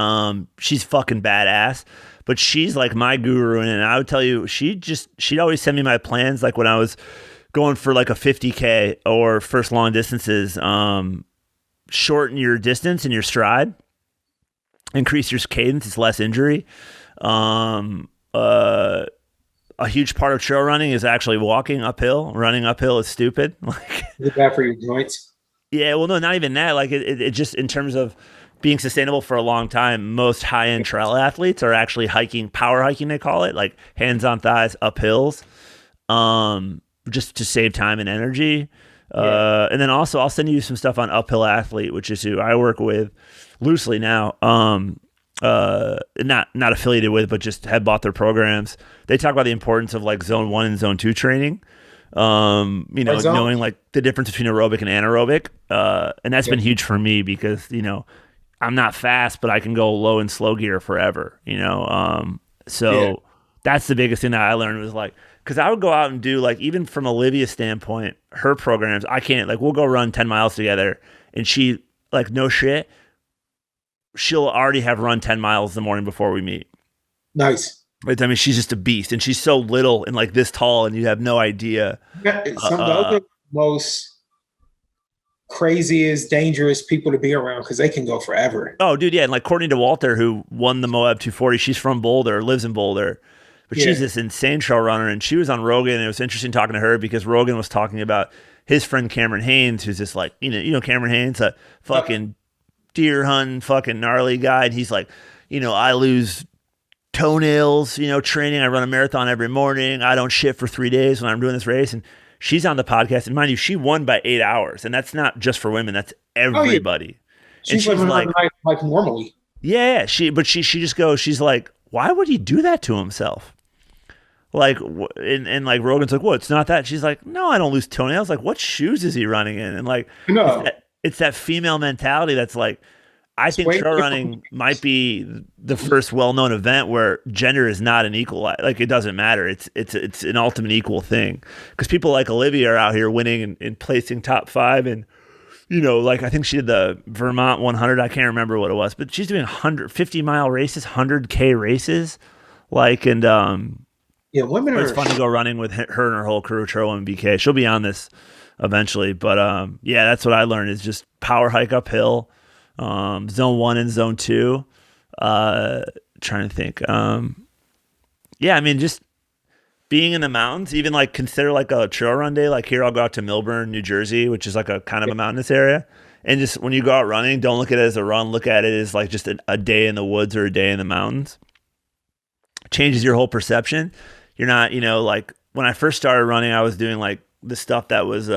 She's fucking badass. But she's like my guru. And I would tell you, she'd always send me my plans. Like when I was going for like a 50K or first long distances, shorten your distance and your stride, increase your cadence. It's less injury. A huge part of trail running is actually walking uphill. Running uphill is stupid. Like, is it bad for your joints? Yeah, well, no, not even that. Like it just in terms of being sustainable for a long time, most high-end trail athletes are actually power hiking, they call it, like hands on thighs up hills, just to save time and energy. And then also I'll send you some stuff on Uphill Athlete, which is who I work with loosely now. Not affiliated with, but just have bought their programs. They talk about the importance of like zone 1 and zone 2 training. Knowing like the difference between aerobic and anaerobic. And that's been huge for me because, I'm not fast, but I can go low and slow gear forever, that's the biggest thing that I learned was like, cause I would go out and do like, even from Olivia's standpoint, her programs, I can't like, we'll go run 10 miles together and she like, no shit. She'll already have run 10 miles the morning before we meet. Nice. I mean, she's just a beast and she's so little and like this tall and you have no idea. Some of the most craziest, dangerous people to be around because they can go forever. Oh, dude, yeah. And like Courtney DeWalter, who won the Moab 240, she's from Boulder, lives in Boulder. But she's this insane trail runner. And she was on Rogan. And it was interesting talking to her because Rogan was talking about his friend Cameron Haynes, who's this like, Cameron Haynes, a fucking deer hunting, fucking gnarly guy. And he's like, I lose toenails, training. I run a marathon every morning. I don't shit for 3 days when I'm doing this race. And she's on the podcast. And mind you, she won by 8 hours. And that's not just for women. That's everybody. She's living her life like normally. Yeah. She just goes, she's like, why would he do that to himself? Like, and like Rogan's like, well, it's not that. She's like, no, I don't lose toenails. Like, what shoes is he running in? And like, it's that female mentality that's like, I think trail running might be the first well-known event where gender is not an equal. Like it doesn't matter. It's an ultimate equal thing because people like Olivia are out here winning and placing top 5 and like I think she did the Vermont 100. I can't remember what it was, but she's doing 150-mile races, 100K races, like and women are. It's fun to go running with her and her whole crew. Trail and BK. She'll be on this eventually, but that's what I learned is just power hike uphill. Zone 1 and zone 2. Trying to think. I mean, just being in the mountains, even like consider like a trail run day. Like here, I'll go out to Millburn, New Jersey, which is like a kind of a mountainous area. And just when you go out running, don't look at it as a run. Look at it as like just a day in the woods or a day in the mountains. Changes your whole perception. You're not, like when I first started running, I was doing like the stuff that was,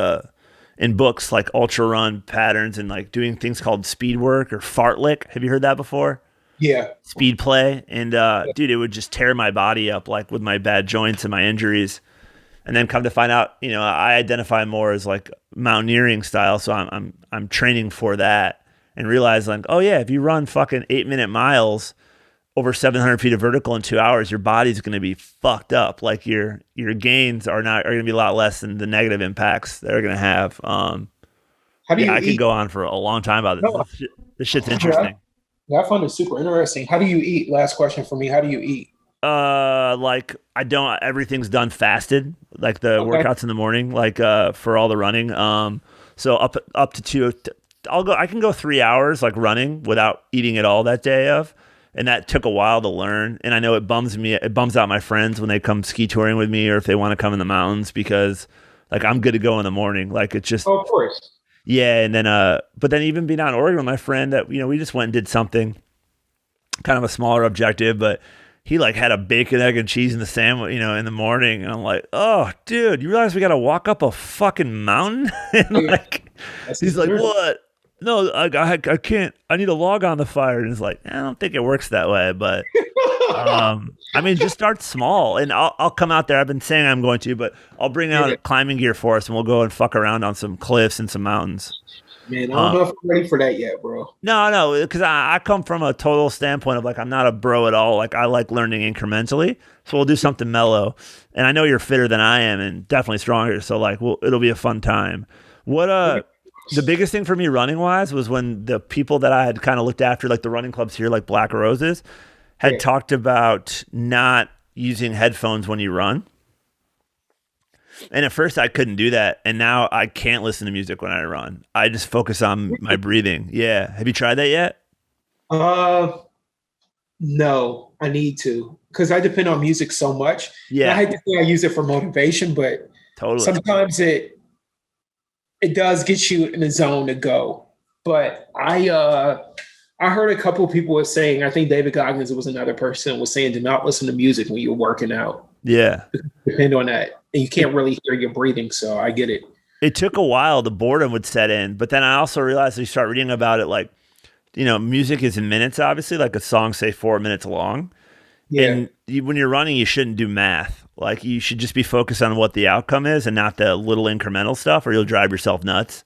in books like ultra run patterns and like doing things called speed work or fartlek. Have you heard that before? Yeah. Speed play. And dude, it would just tear my body up like with my bad joints and my injuries. And then come to find out, I identify more as like mountaineering style. So I'm training for that and realize like, oh yeah, if you run fucking 8-minute miles over 700 feet of vertical in 2 hours, your body's going to be fucked up. Like your gains are going to be a lot less than the negative impacts they're going to have. How do you I could go on for a long time about this. No. This shit's interesting. I found it super interesting. How do you eat? Last question for me. How do you eat? Like everything's done fasted, like the workouts in the morning, like, for all the running. So up to two. I can go 3 hours like running without eating at all that day of. And that took a while to learn. And I know it bums out my friends when they come ski touring with me or if they want to come in the mountains because like I'm good to go in the morning. Like it's just, Oh, of course. yeah. And then, but then even being out in Oregon with my friend that, we just went and did something kind of a smaller objective, but he like had a bacon, egg and cheese in the sandwich, in the morning. And I'm like, oh dude, you realize we got to walk up a fucking mountain? And like, he's like, what? No, I can't. I need a log on the fire. And it's like, I don't think it works that way. But, just start small. And I'll come out there. I've been saying I'm going to, but I'll bring out climbing gear for us, and we'll go and fuck around on some cliffs and some mountains. Man, I don't know if I'm ready for that yet, bro. No, because I come from a total standpoint of like, I'm not a bro at all. Like, I like learning incrementally. So we'll do something mellow. And I know you're fitter than I am and definitely stronger. So, like, it'll be a fun time. The biggest thing for me running wise was when the people that I had kind of looked after, like the running clubs here, like Black Roses, had talked about not using headphones when you run. And at first I couldn't do that. And now I can't listen to music when I run. I just focus on my breathing. Yeah. Have you tried that yet? No, I need to. Because I depend on music so much. Yeah. And I hate to say I use it for motivation, but totally. Sometimes it does get you in the zone to go. But I heard a couple of people were saying, I think David Goggins was another person, was saying, do not listen to music when you're working out. Yeah. Depend on that. And you can't really hear your breathing. So I get it. It took a while. The boredom would set in. But then I also realized you start reading about it, like, music is in minutes, obviously, like a song, say 4 minutes long. Yeah. And when you're running, you shouldn't do math. Like you should just be focused on what the outcome is and not the little incremental stuff, or you'll drive yourself nuts.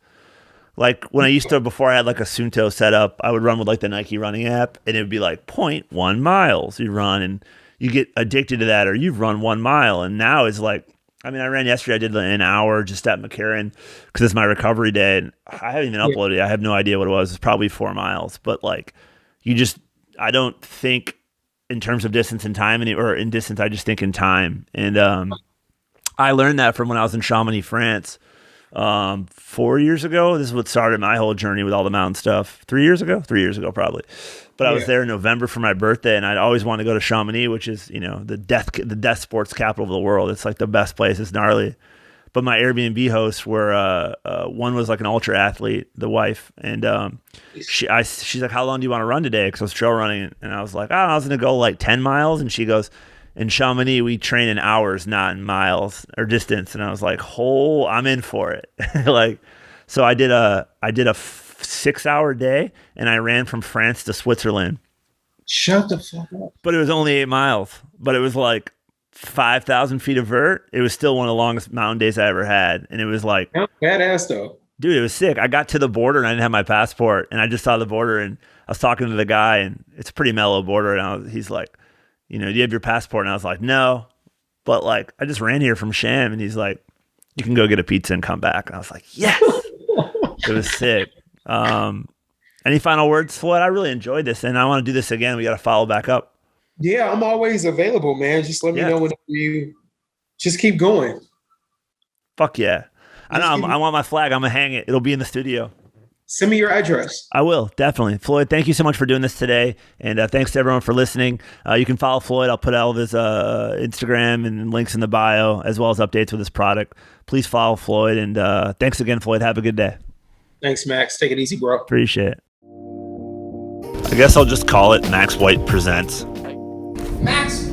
Like when I used to, before I had like a Sunto setup, I would run with like the Nike running app, and it would be like 0.1 miles you run, and you get addicted to that, or you've run 1 mile. And now it's like, I ran yesterday. I did an hour just at McCarran because it's my recovery day, and I haven't even uploaded it. I have no idea what it was. It's probably 4 miles, but like I don't think in terms of distance and time, or in distance, I just think in time. And I learned that from when I was in Chamonix, France, 4 years ago. This is what started my whole journey with all the mountain stuff. 3 years ago probably. But I was there in November for my birthday, and I'd always want to go to Chamonix, which is, the death sports capital of the world. It's like the best place. It's gnarly. But my Airbnb hosts were, one was like an ultra athlete, the wife, and she's like, how long do you want to run today? Because I was trail running, and I was like, I was going to go like 10 miles. And she goes, in Chamonix, we train in hours, not in miles or distance. And I was like, I'm in for it. So I did a 6-hour day, and I ran from France to Switzerland. Shut the fuck up. But it was only 8 miles, but it was like 5,000 feet of vert. It was still one of the longest mountain days I ever had. And it was like, badass though. Dude, it was sick. I got to the border and I didn't have my passport, and I just saw the border, and I was talking to the guy, and it's a pretty mellow border. And he's like, do you have your passport? And I was like, no, but like, I just ran here from Sham. And he's like, you can go get a pizza and come back. And I was like, yes. It was sick. Any final words, Floyd? I really enjoyed this, and I want to do this again. We got to follow back up. Yeah, I'm always available, man. Just let me know when you just keep going. Fuck yeah. I know. I want my flag. I'm going to hang it. It'll be in the studio. Send me your address. I will, definitely. Floyd, thank you so much for doing this today. And thanks to everyone for listening. You can follow Floyd. I'll put all of his Instagram and links in the bio, as well as updates with his product. Please follow Floyd. And thanks again, Floyd. Have a good day. Thanks, Max. Take it easy, bro. Appreciate it. I guess I'll just call it Max White Presents. Max